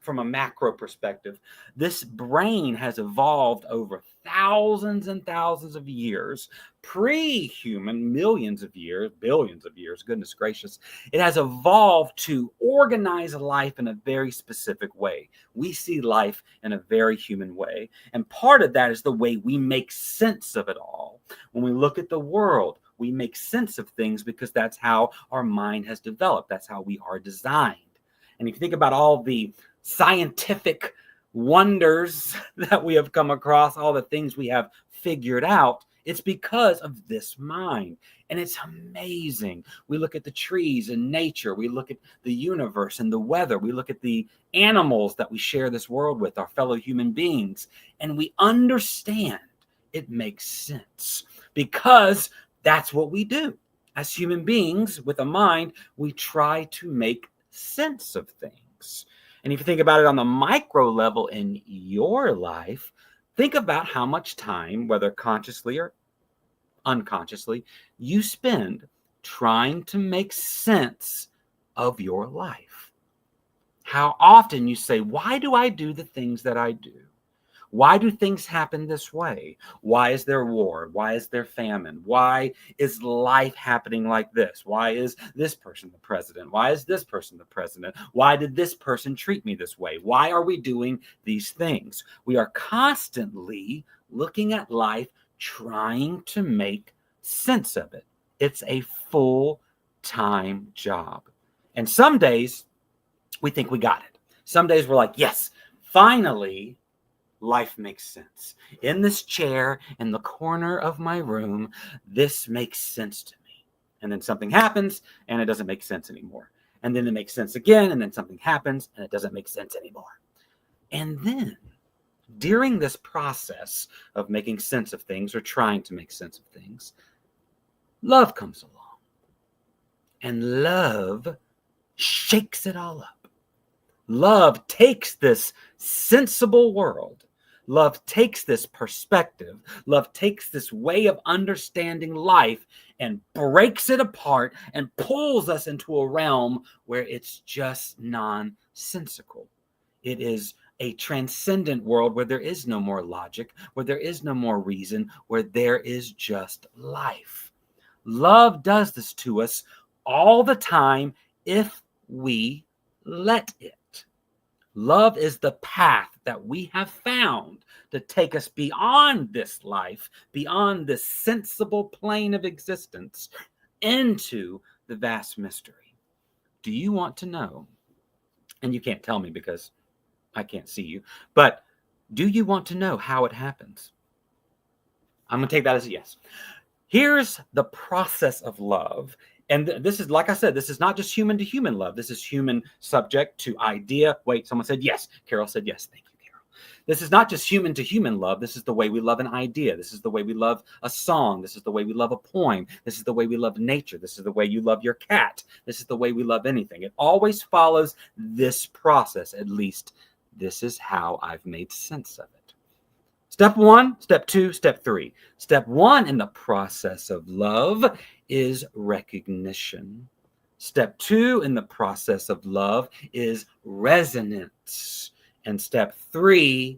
from a macro perspective, this brain has evolved over thousands and thousands of years, pre-human, millions of years, billions of years, goodness gracious. It has evolved to organize life in a very specific way. We see life in a very human way. And part of that is the way we make sense of it all. When we look at the world, we make sense of things because that's how our mind has developed. That's how we are designed. And if you think about all the scientific wonders that we have come across, all the things we have figured out, it's because of this mind. And it's amazing. We look at the trees and nature. We look at the universe and the weather. We look at the animals that we share this world with, our fellow human beings. And we understand it makes sense because that's what we do. As human beings with a mind, we try to make sense of things. And if you think about it on the micro level in your life, think about how much time, whether consciously or unconsciously, you spend trying to make sense of your life. How often you say, why do I do the things that I do? Why do things happen this way? Why is there war? Why is there famine? Why is life happening like this? Why is this person the president? Why is this person the president? Why did this person treat me this way? Why are we doing these things? We are constantly looking at life, trying to make sense of it. It's a full-time job. And some days we think we got it. Some days we're like, yes, finally, life makes sense. In this chair, in the corner of my room, this makes sense to me. And then something happens and it doesn't make sense anymore. And then it makes sense again, and then something happens and it doesn't make sense anymore. And then during this process of making sense of things or trying to make sense of things, love comes along. And love shakes it all up. Love takes this sensible world. Love takes this perspective. Love takes this way of understanding life and breaks it apart and pulls us into a realm where it's just nonsensical. It is a transcendent world where there is no more logic, where there is no more reason, where there is just life. Love does this to us all the time if we let it. Love is the path that we have found to take us beyond this life, beyond this sensible plane of existence, into the vast mystery. Do you want to know? And you can't tell me because I can't see you, but do you want to know how it happens? I'm going to take that as a yes. Here's the process of love. And this is, like I said, this is not just human to human love. This is human subject to idea. Wait, someone said yes. Carol said yes. Thank you, Carol. This is not just human to human love. This is the way we love an idea. This is the way we love a song. This is the way we love a poem. This is the way we love nature. This is the way you love your cat. This is the way we love anything. It always follows this process. At least this is how I've made sense of it. Step 1, step 2, step 3. Step 1 in the process of love is recognition. Step 2 in the process of love is resonance. And step 3,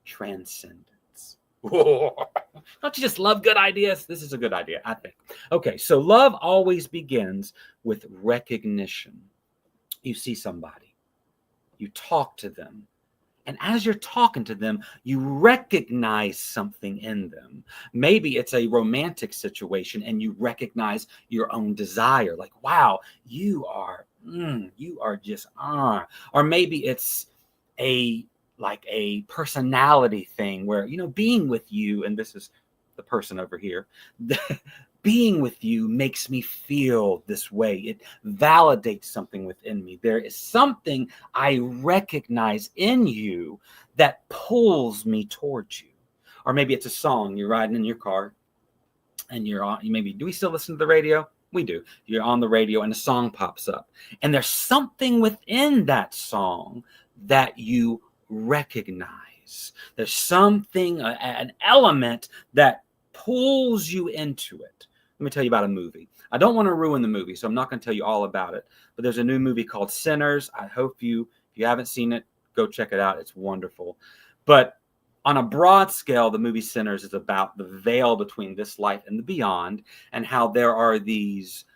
transcendence. Don't you just love good ideas? This is a good idea, I think. Okay, so love always begins with recognition. You see somebody, you talk to them, and as you're talking to them, you recognize something in them. Maybe it's a romantic situation and you recognize your own desire. Like, wow, you are just, or maybe it's a like a personality thing where, being with you, and this is the person over here, being with you makes me feel this way. It validates something within me. There is something I recognize in you that pulls me towards you. Or maybe it's a song. You're riding in your car and you're on, do we still listen to the radio? We do. You're on the radio and a song pops up. And there's something within that song that you recognize. There's something, an element that pulls you into it. Let me tell you about a movie. I don't want to ruin the movie, so I'm not going to tell you all about it. But there's a new movie called Sinners. I hope if you haven't seen it, go check it out. It's wonderful. But on a broad scale, the movie Sinners is about the veil between this life and the beyond, and how there are these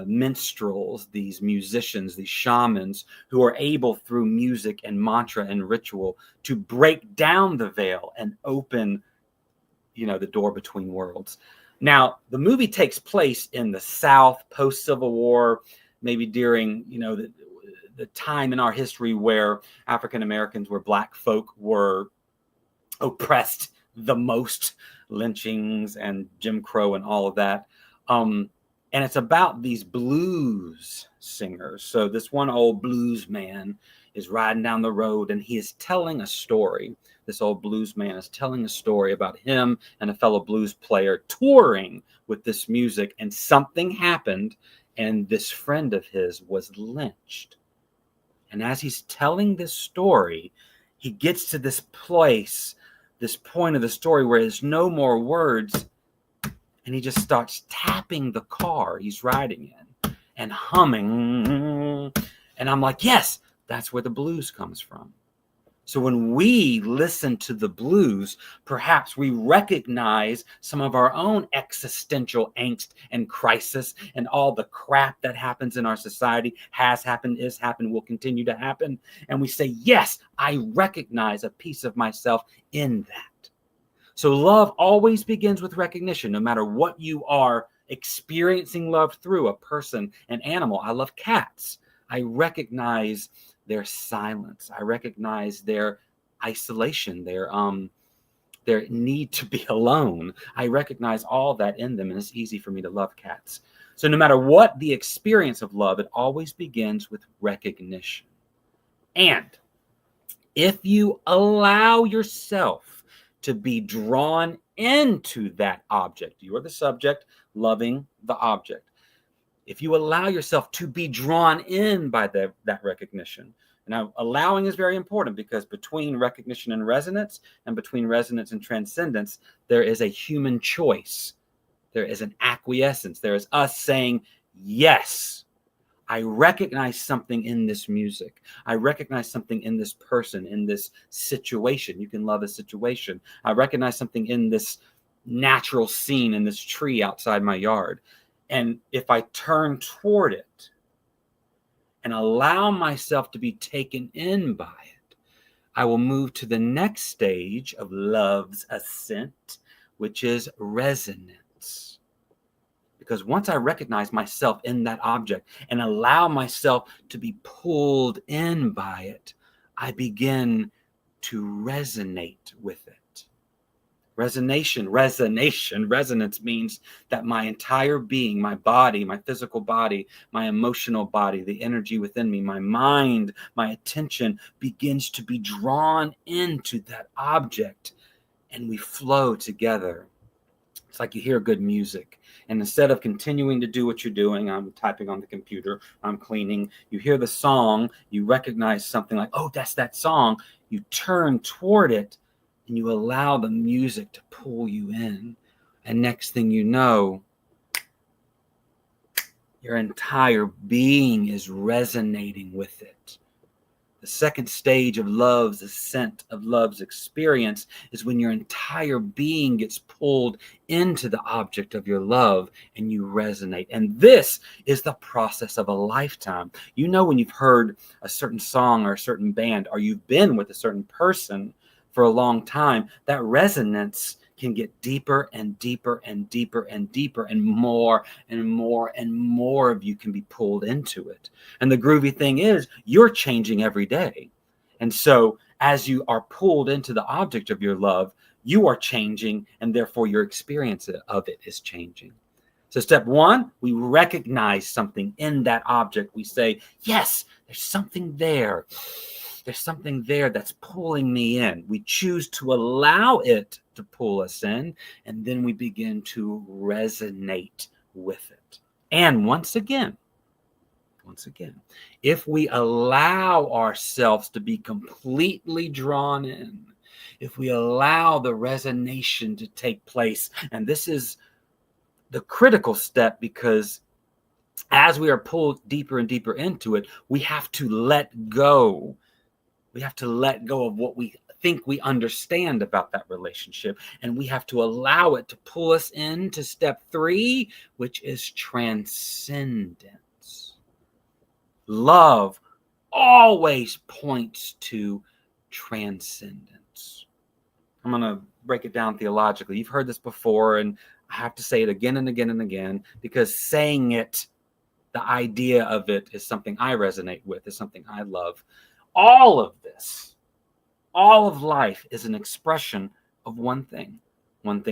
minstrels, these musicians, these shamans who are able through music and mantra and ritual to break down the veil and open, the door between worlds. Now, the movie takes place in the South, post-Civil War, maybe during, the time in our history where African Americans, where Black folk were oppressed the most, lynchings and Jim Crow and all of that. And it's about these blues singers. So this one old blues man is riding down the road and he is telling a story. This old blues man is telling a story about him and a fellow blues player touring with this music, and something happened and this friend of his was lynched. And as he's telling this story, he gets to this place, this point of the story where there's no more words, and he just starts tapping the car he's riding in and humming. And I'm like, yes, that's where the blues comes from. So when we listen to the blues, perhaps we recognize some of our own existential angst and crisis and all the crap that happens in our society, has happened, is happened, will continue to happen. And we say, yes, I recognize a piece of myself in that. So love always begins with recognition, no matter what you are experiencing love through, a person, an animal. I love cats. I recognize their silence. I recognize their isolation, their need to be alone. I recognize all that in them, and it's easy for me to love cats. So no matter what the experience of love, it always begins with recognition. And if you allow yourself to be drawn into that object, you are the subject loving the object. If you allow yourself to be drawn in by that recognition. Now, allowing is very important, because between recognition and resonance, and between resonance and transcendence, there is a human choice. There is an acquiescence. There is us saying, yes, I recognize something in this music. I recognize something in this person, in this situation. You can love a situation. I recognize something in this natural scene, in this tree outside my yard. And if I turn toward it and allow myself to be taken in by it, I will move to the next stage of love's ascent, which is resonance. Because once I recognize myself in that object and allow myself to be pulled in by it, I begin to resonate with it. Resonance means that my entire being, my body, my physical body, my emotional body, the energy within me, my mind, my attention begins to be drawn into that object, and we flow together. It's like you hear good music, and instead of continuing to do what you're doing, I'm typing on the computer, I'm cleaning, you hear the song, you recognize something like, oh, that's that song. You turn toward it, and you allow the music to pull you in. And next thing you know, your entire being is resonating with it. The second stage of love's ascent, of love's experience, is when your entire being gets pulled into the object of your love and you resonate. And this is the process of a lifetime. You know, when you've heard a certain song or a certain band, or you've been with a certain person for a long time, that resonance can get deeper and deeper and deeper and deeper, and more and more and more of you can be pulled into it. And the groovy thing is, you're changing every day. And so as you are pulled into the object of your love, you are changing, and therefore your experience of it is changing. So step one, we recognize something in that object. We say, yes, there's something there. There's something there that's pulling me in. We choose to allow it to pull us in, and then we begin to resonate with it. And once again, if we allow ourselves to be completely drawn in, if we allow the resonation to take place, and this is the critical step, because as we are pulled deeper and deeper into it, we have to let go. We have to let go of what we think we understand about that relationship, and we have to allow it to pull us into step 3, which is transcendence. Love always points to transcendence. I'm going to break it down theologically. You've heard this before, and I have to say it again and again and again, because saying it, the idea of it, is something I resonate with, is something I love. All of this, all of life is an expression of one thing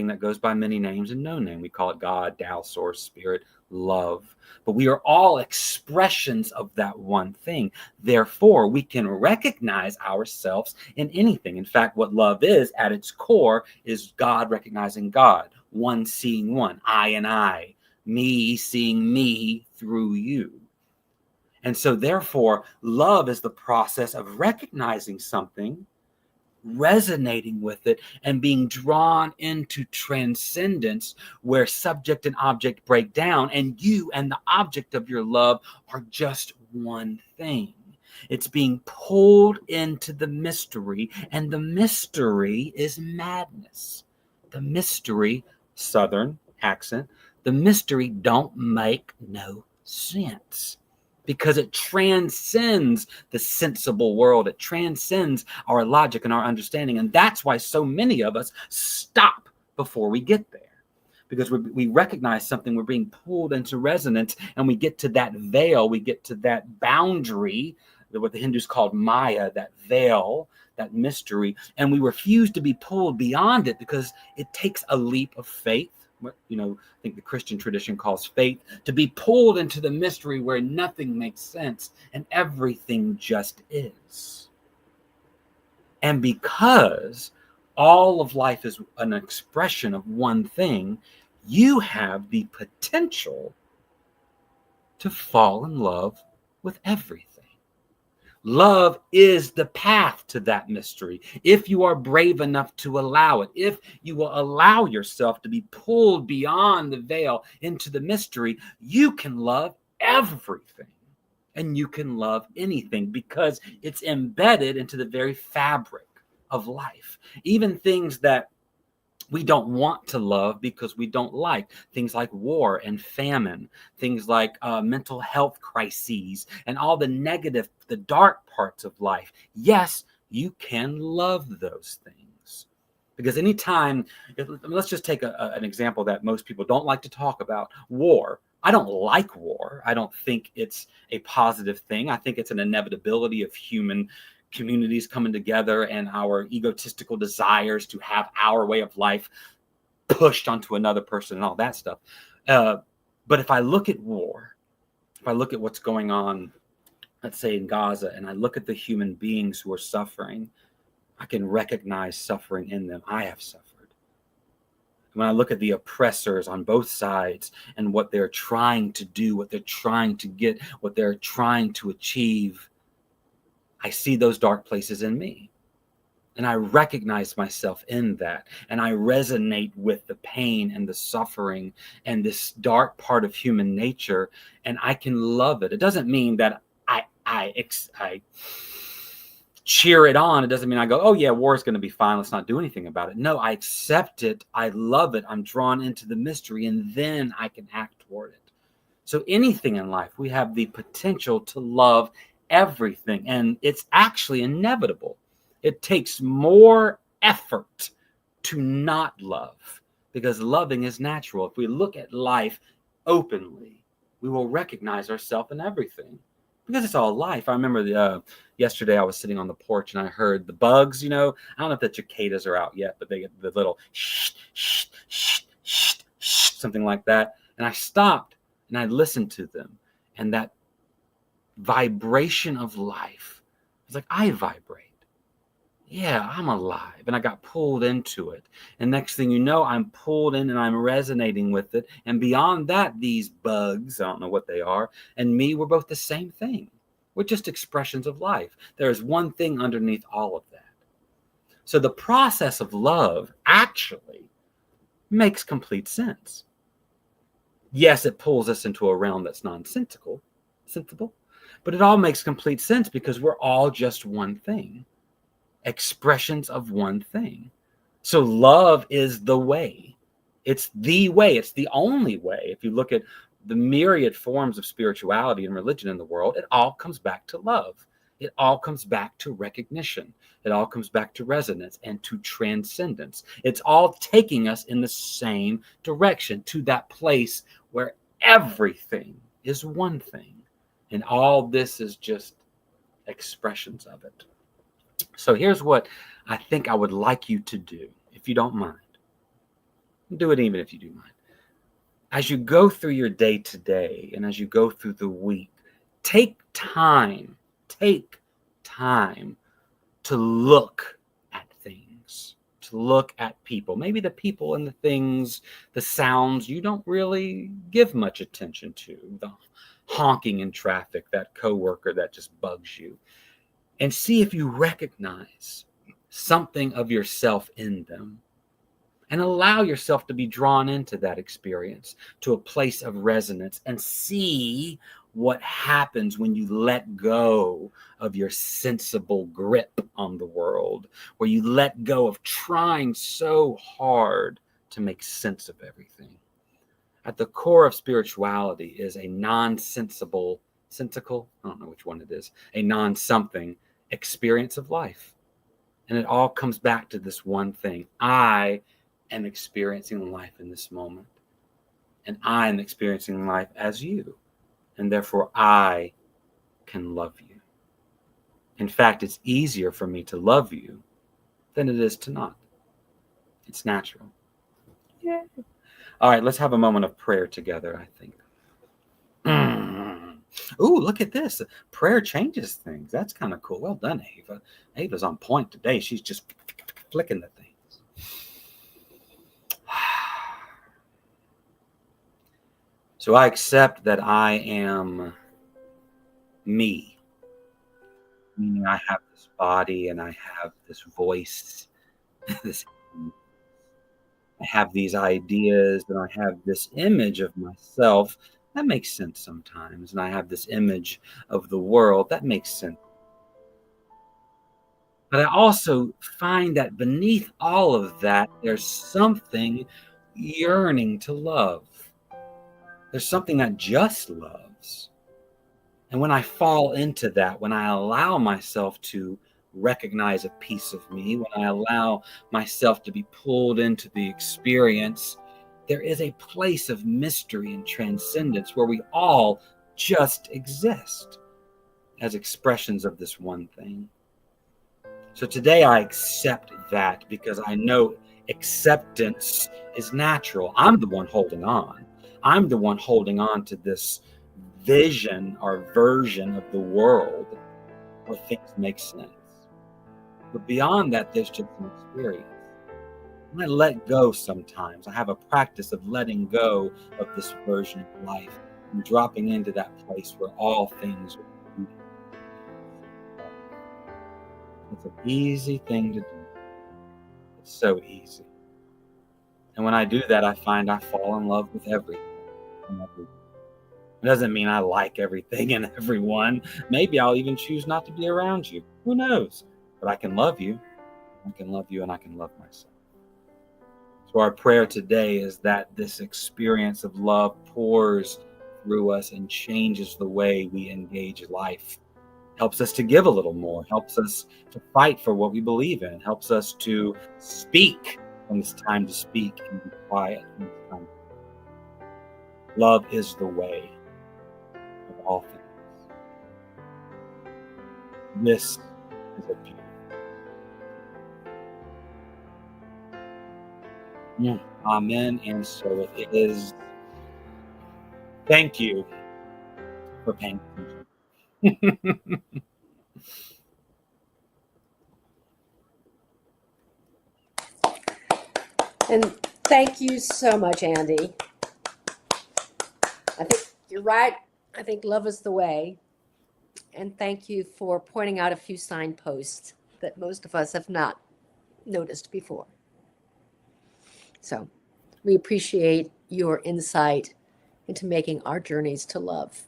that goes by many names and no name. We call it God, Tao, Source, Spirit, love. But we are all expressions of that one thing. Therefore, we can recognize ourselves in anything. In fact, what love is at its core is God recognizing God, one seeing one, I and I, me seeing me through you. And so therefore, love is the process of recognizing something, resonating with it, and being drawn into transcendence, where subject and object break down, and you and the object of your love are just one thing. It's being pulled into the mystery, and the mystery is madness. The mystery, Southern accent, the mystery don't make no sense, because it transcends the sensible world. It transcends our logic and our understanding. And that's why so many of us stop before we get there, because we recognize something, we're being pulled into resonance, and we get to that veil, we get to that boundary, what the Hindus called Maya, that veil, that mystery, and we refuse to be pulled beyond it, because it takes a leap of faith. I think the Christian tradition calls faith, to be pulled into the mystery where nothing makes sense and everything just is. And because all of life is an expression of one thing, you have the potential to fall in love with everything. Love is the path to that mystery. If you are brave enough to allow it, if you will allow yourself to be pulled beyond the veil into the mystery, you can love everything, and you can love anything, because it's embedded into the very fabric of life. Even things that we don't want to love because we don't like, things like war and famine, things like mental health crises, and all the negative, the dark parts of life. Yes, you can love those things, because anytime, let's just take an example that most people don't like to talk about: war. I don't like war. I don't think it's a positive thing. I think it's an inevitability of human communities coming together, and our egotistical desires to have our way of life pushed onto another person and all that stuff. But if I look at war, if I look at what's going on, let's say in Gaza, and I look at the human beings who are suffering, I can recognize suffering in them. I have suffered. When I look at the oppressors on both sides and what they're trying to do, what they're trying to get, what they're trying to achieve, I see those dark places in me, and I recognize myself in that, and I resonate with the pain and the suffering and this dark part of human nature, and I can love it. It doesn't mean that I cheer it on. It doesn't mean I go, oh yeah, war is going to be fine, let's not do anything about it. No, I accept it. I love it. I'm drawn into the mystery, and then I can act toward it. So anything in life, we have the potential to love everything, and it's actually inevitable. It takes more effort to not love, because loving is natural. If we look at life openly, we will recognize ourselves in everything, because it's all life. I remember yesterday I was sitting on the porch and I heard the bugs. I don't know if the cicadas are out yet, but they get the little shh, shh, shh, shh, shh, something like that. And I stopped and I listened to them, and that vibration of life was like, I vibrate. Yeah, I'm alive. And I got pulled into it. And next thing you know, I'm pulled in and I'm resonating with it. And beyond that, these bugs, I don't know what they are, and me, we're both the same thing. We're just expressions of life. There is one thing underneath all of that. So the process of love actually makes complete sense. Yes, it pulls us into a realm that's nonsensical, sensible, but it all makes complete sense because we're all just one thing. Expressions of one thing. So love is the way. It's the way. It's the only way. If you look at the myriad forms of spirituality and religion in the world, it all comes back to love. It all comes back to recognition. It all comes back to resonance and to transcendence. It's all taking us in the same direction, to that place where everything is one thing. And all this is just expressions of it. So here's what I think I would like you to do, if you don't mind. Do it even if you do mind. As you go through your day to day and as you go through the week, take time to look at things, to look at people. Maybe the people and the things, the sounds you don't really give much attention to, the honking in traffic, that coworker that just bugs you. And see if you recognize something of yourself in them, and allow yourself to be drawn into that experience, to a place of resonance, and see what happens when you let go of your sensible grip on the world, where you let go of trying so hard to make sense of everything. At the core of spirituality is a non-sensical, I don't know which one it is, a non-something experience of life. And it all comes back to this one thing. I am experiencing life in this moment. And I am experiencing life as you. And therefore, I can love you. In fact, it's easier for me to love you than it is to not. It's natural. Yeah. All right, let's have a moment of prayer together, I think. Ooh, look at this. Prayer changes things. That's kind of cool. Well done, Ava. Ava's on point today. She's just flicking the things. So I accept that I am me. Meaning I have this body and I have this voice. I have these ideas and I have this image of myself. That makes sense sometimes. And I have this image of the world. That makes sense. But I also find that beneath all of that, there's something yearning to love. There's something that just loves. And when I fall into that, when I allow myself to recognize a piece of me, when I allow myself to be pulled into the experience, there is a place of mystery and transcendence where we all just exist as expressions of this one thing. So today I accept that because I know acceptance is natural. I'm the one holding on. I'm the one holding on to this vision or version of the world where things make sense. But beyond that, there's just an experience. I let go sometimes. I have a practice of letting go of this version of life and dropping into that place where all things are beautiful. It's an easy thing to do. It's so easy. And when I do that, I find I fall in love with everything. It doesn't mean I like everything and everyone. Maybe I'll even choose not to be around you. Who knows? but I can love you. I can love you, and I can love myself. So our prayer today is that this experience of love pours through us and changes the way we engage life. Helps us to give a little more, helps us to fight for what we believe in, helps us to speak when it's time to speak and be quiet when it's time. Love is the way of all things. This is a beautiful. Amen. And so it is. Thank you for paying attention. And thank you so much, Andy. I think you're right. I think love is the way. And thank you for pointing out a few signposts that most of us have not noticed before. So we appreciate your insight into making our journeys to love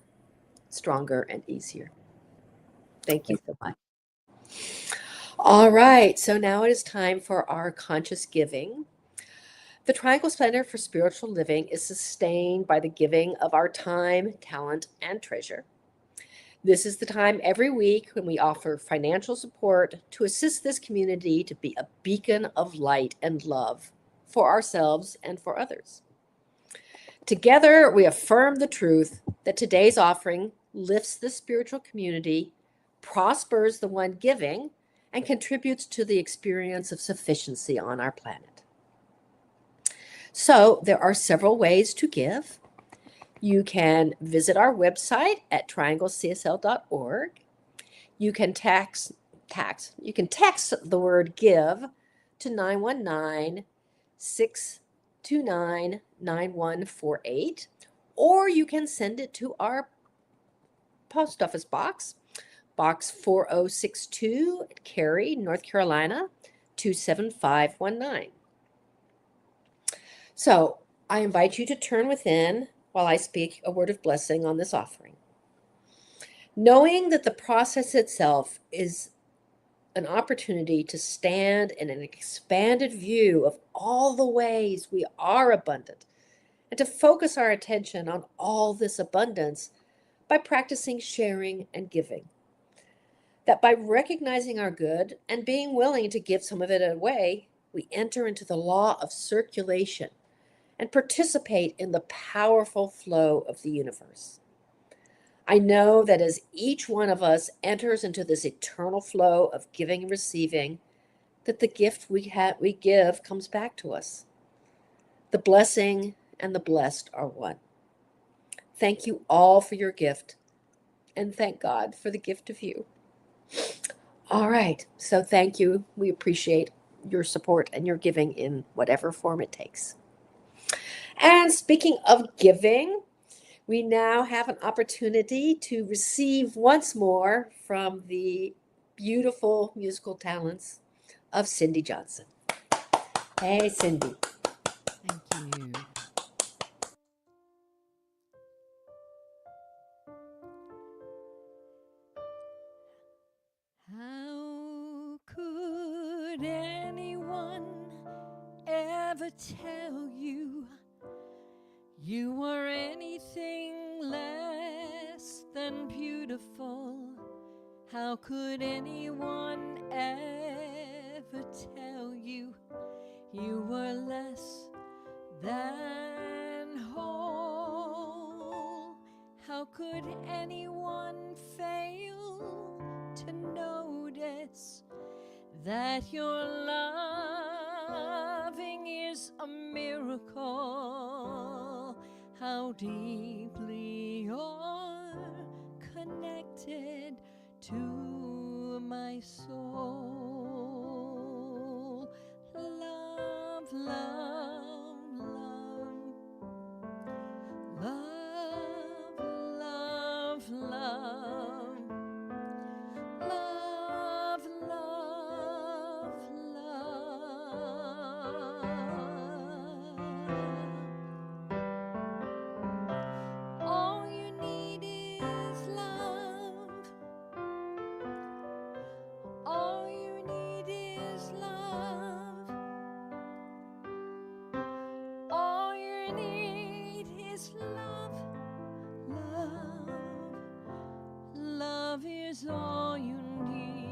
stronger and easier. Thank you so much. All right, so now it is time for our conscious giving. The Triangle Center for Spiritual Living is sustained by the giving of our time, talent, and treasure. This is the time every week when we offer financial support to assist this community to be a beacon of light and love for ourselves and for others. Together, we affirm the truth that today's offering lifts the spiritual community, prospers the one giving, and contributes to the experience of sufficiency on our planet. So there are several ways to give. You can visit our website at trianglecsl.org. You can text the word give to 919-629-9148, or you can send it to our post office box, Box 4062, Cary, North Carolina, 27519. So I invite you to turn within while I speak a word of blessing on this offering. Knowing that the process itself is an opportunity to stand in an expanded view of all the ways we are abundant and to focus our attention on all this abundance by practicing sharing and giving. That by recognizing our good and being willing to give some of it away, we enter into the law of circulation and participate in the powerful flow of the universe. I know that as each one of us enters into this eternal flow of giving and receiving, that the gift we give comes back to us. The blessing and the blessed are one. Thank you all for your gift, and thank God for the gift of you. All right, so thank you. We appreciate your support and your giving in whatever form it takes. And speaking of giving, we now have an opportunity to receive once more from the beautiful musical talents of Cindy Johnson. Hey, Cindy. Thank you. How could anyone ever tell you you were anything less than beautiful? How could anyone ever tell you you were less than whole? How could anyone fail to notice that your loving is a miracle? How deeply you're connected to my soul. Love, love, love, love, love, love, love, love, love. All you need is love. All you need is love. Love is all you need.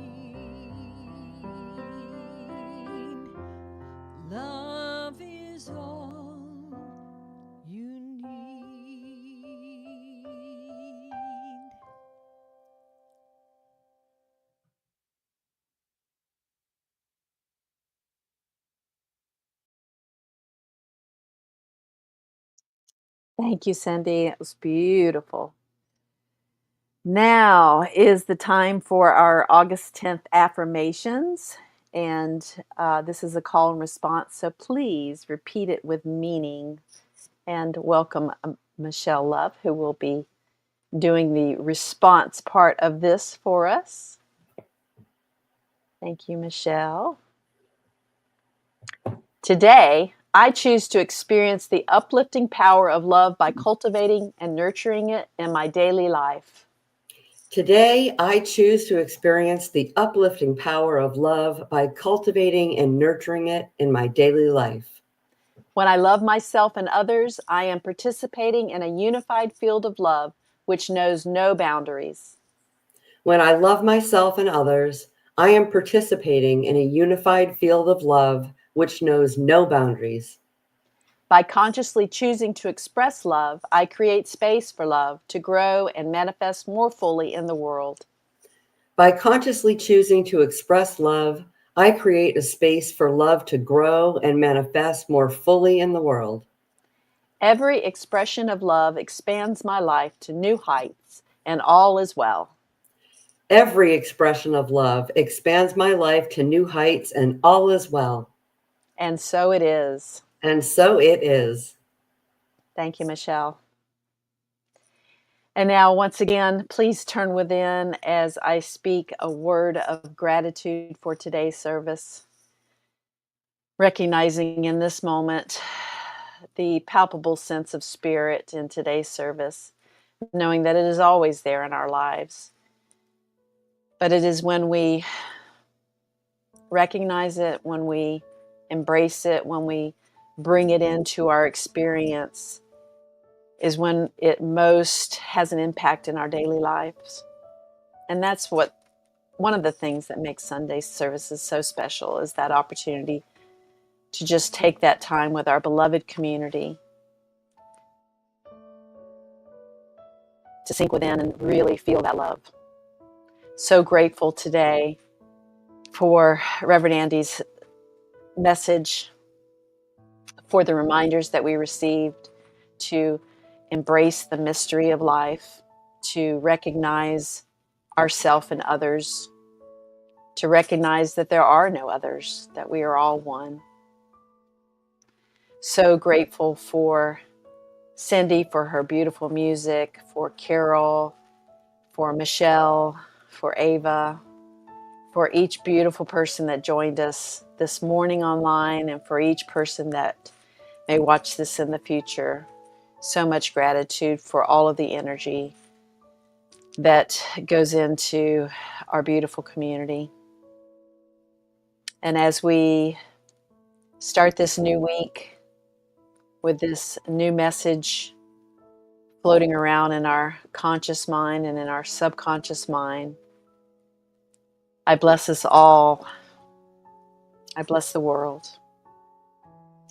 Love is all you need. Thank you, Cindy. It was beautiful. Now is the time for our August 10th affirmations. And this is a call and response. So please repeat it with meaning. And welcome Michelle Love, who will be doing the response part of this for us. Thank you, Michelle. Today, I choose to experience the uplifting power of love by cultivating and nurturing it in my daily life. Today, I choose to experience the uplifting power of love by cultivating and nurturing it in my daily life. When I love myself and others, I am participating in a unified field of love which knows no boundaries. When I love myself and others, I am participating in a unified field of love which knows no boundaries. By consciously choosing to express love, I create space for love to grow and manifest more fully in the world. By consciously choosing to express love, I create a space for love to grow and manifest more fully in the world. Every expression of love expands my life to new heights, and all is well. Every expression of love expands my life to new heights, and all is well. And so it is. And so it is. Thank you, Michelle. And now, once again, please turn within as I speak a word of gratitude for today's service. Recognizing in this moment the palpable sense of spirit in today's service, knowing that it is always there in our lives. But it is when we recognize it, when we embrace it, when we bring it into our experience, is when it most has an impact in our daily lives. And that's what one of the things that makes Sunday services so special, is that opportunity to just take that time with our beloved community to sink within and really feel that love. So grateful today for Reverend Andy's message, for the reminders that we received to embrace the mystery of life, to recognize ourselves and others, to recognize that there are no others, that we are all one. So grateful for Cindy for her beautiful music, for Carol, for Michelle, for Ava, for each beautiful person that joined us this morning online, and for each person that may watch this in the future. So much gratitude for all of the energy that goes into our beautiful community. And as we start this new week with this new message floating around in our conscious mind and in our subconscious mind, I bless us all. I bless the world.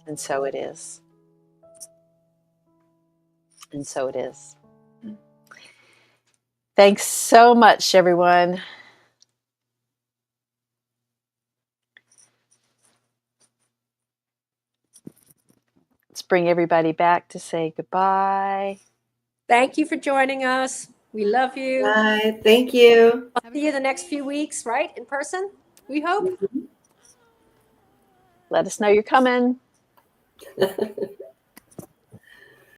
And so it is. And so it is. Thanks so much, everyone. Let's bring everybody back to say goodbye. Thank you for joining us. We love you. Bye. Thank you. I'll see you the next few weeks, right? In person, we hope. Let us know you're coming.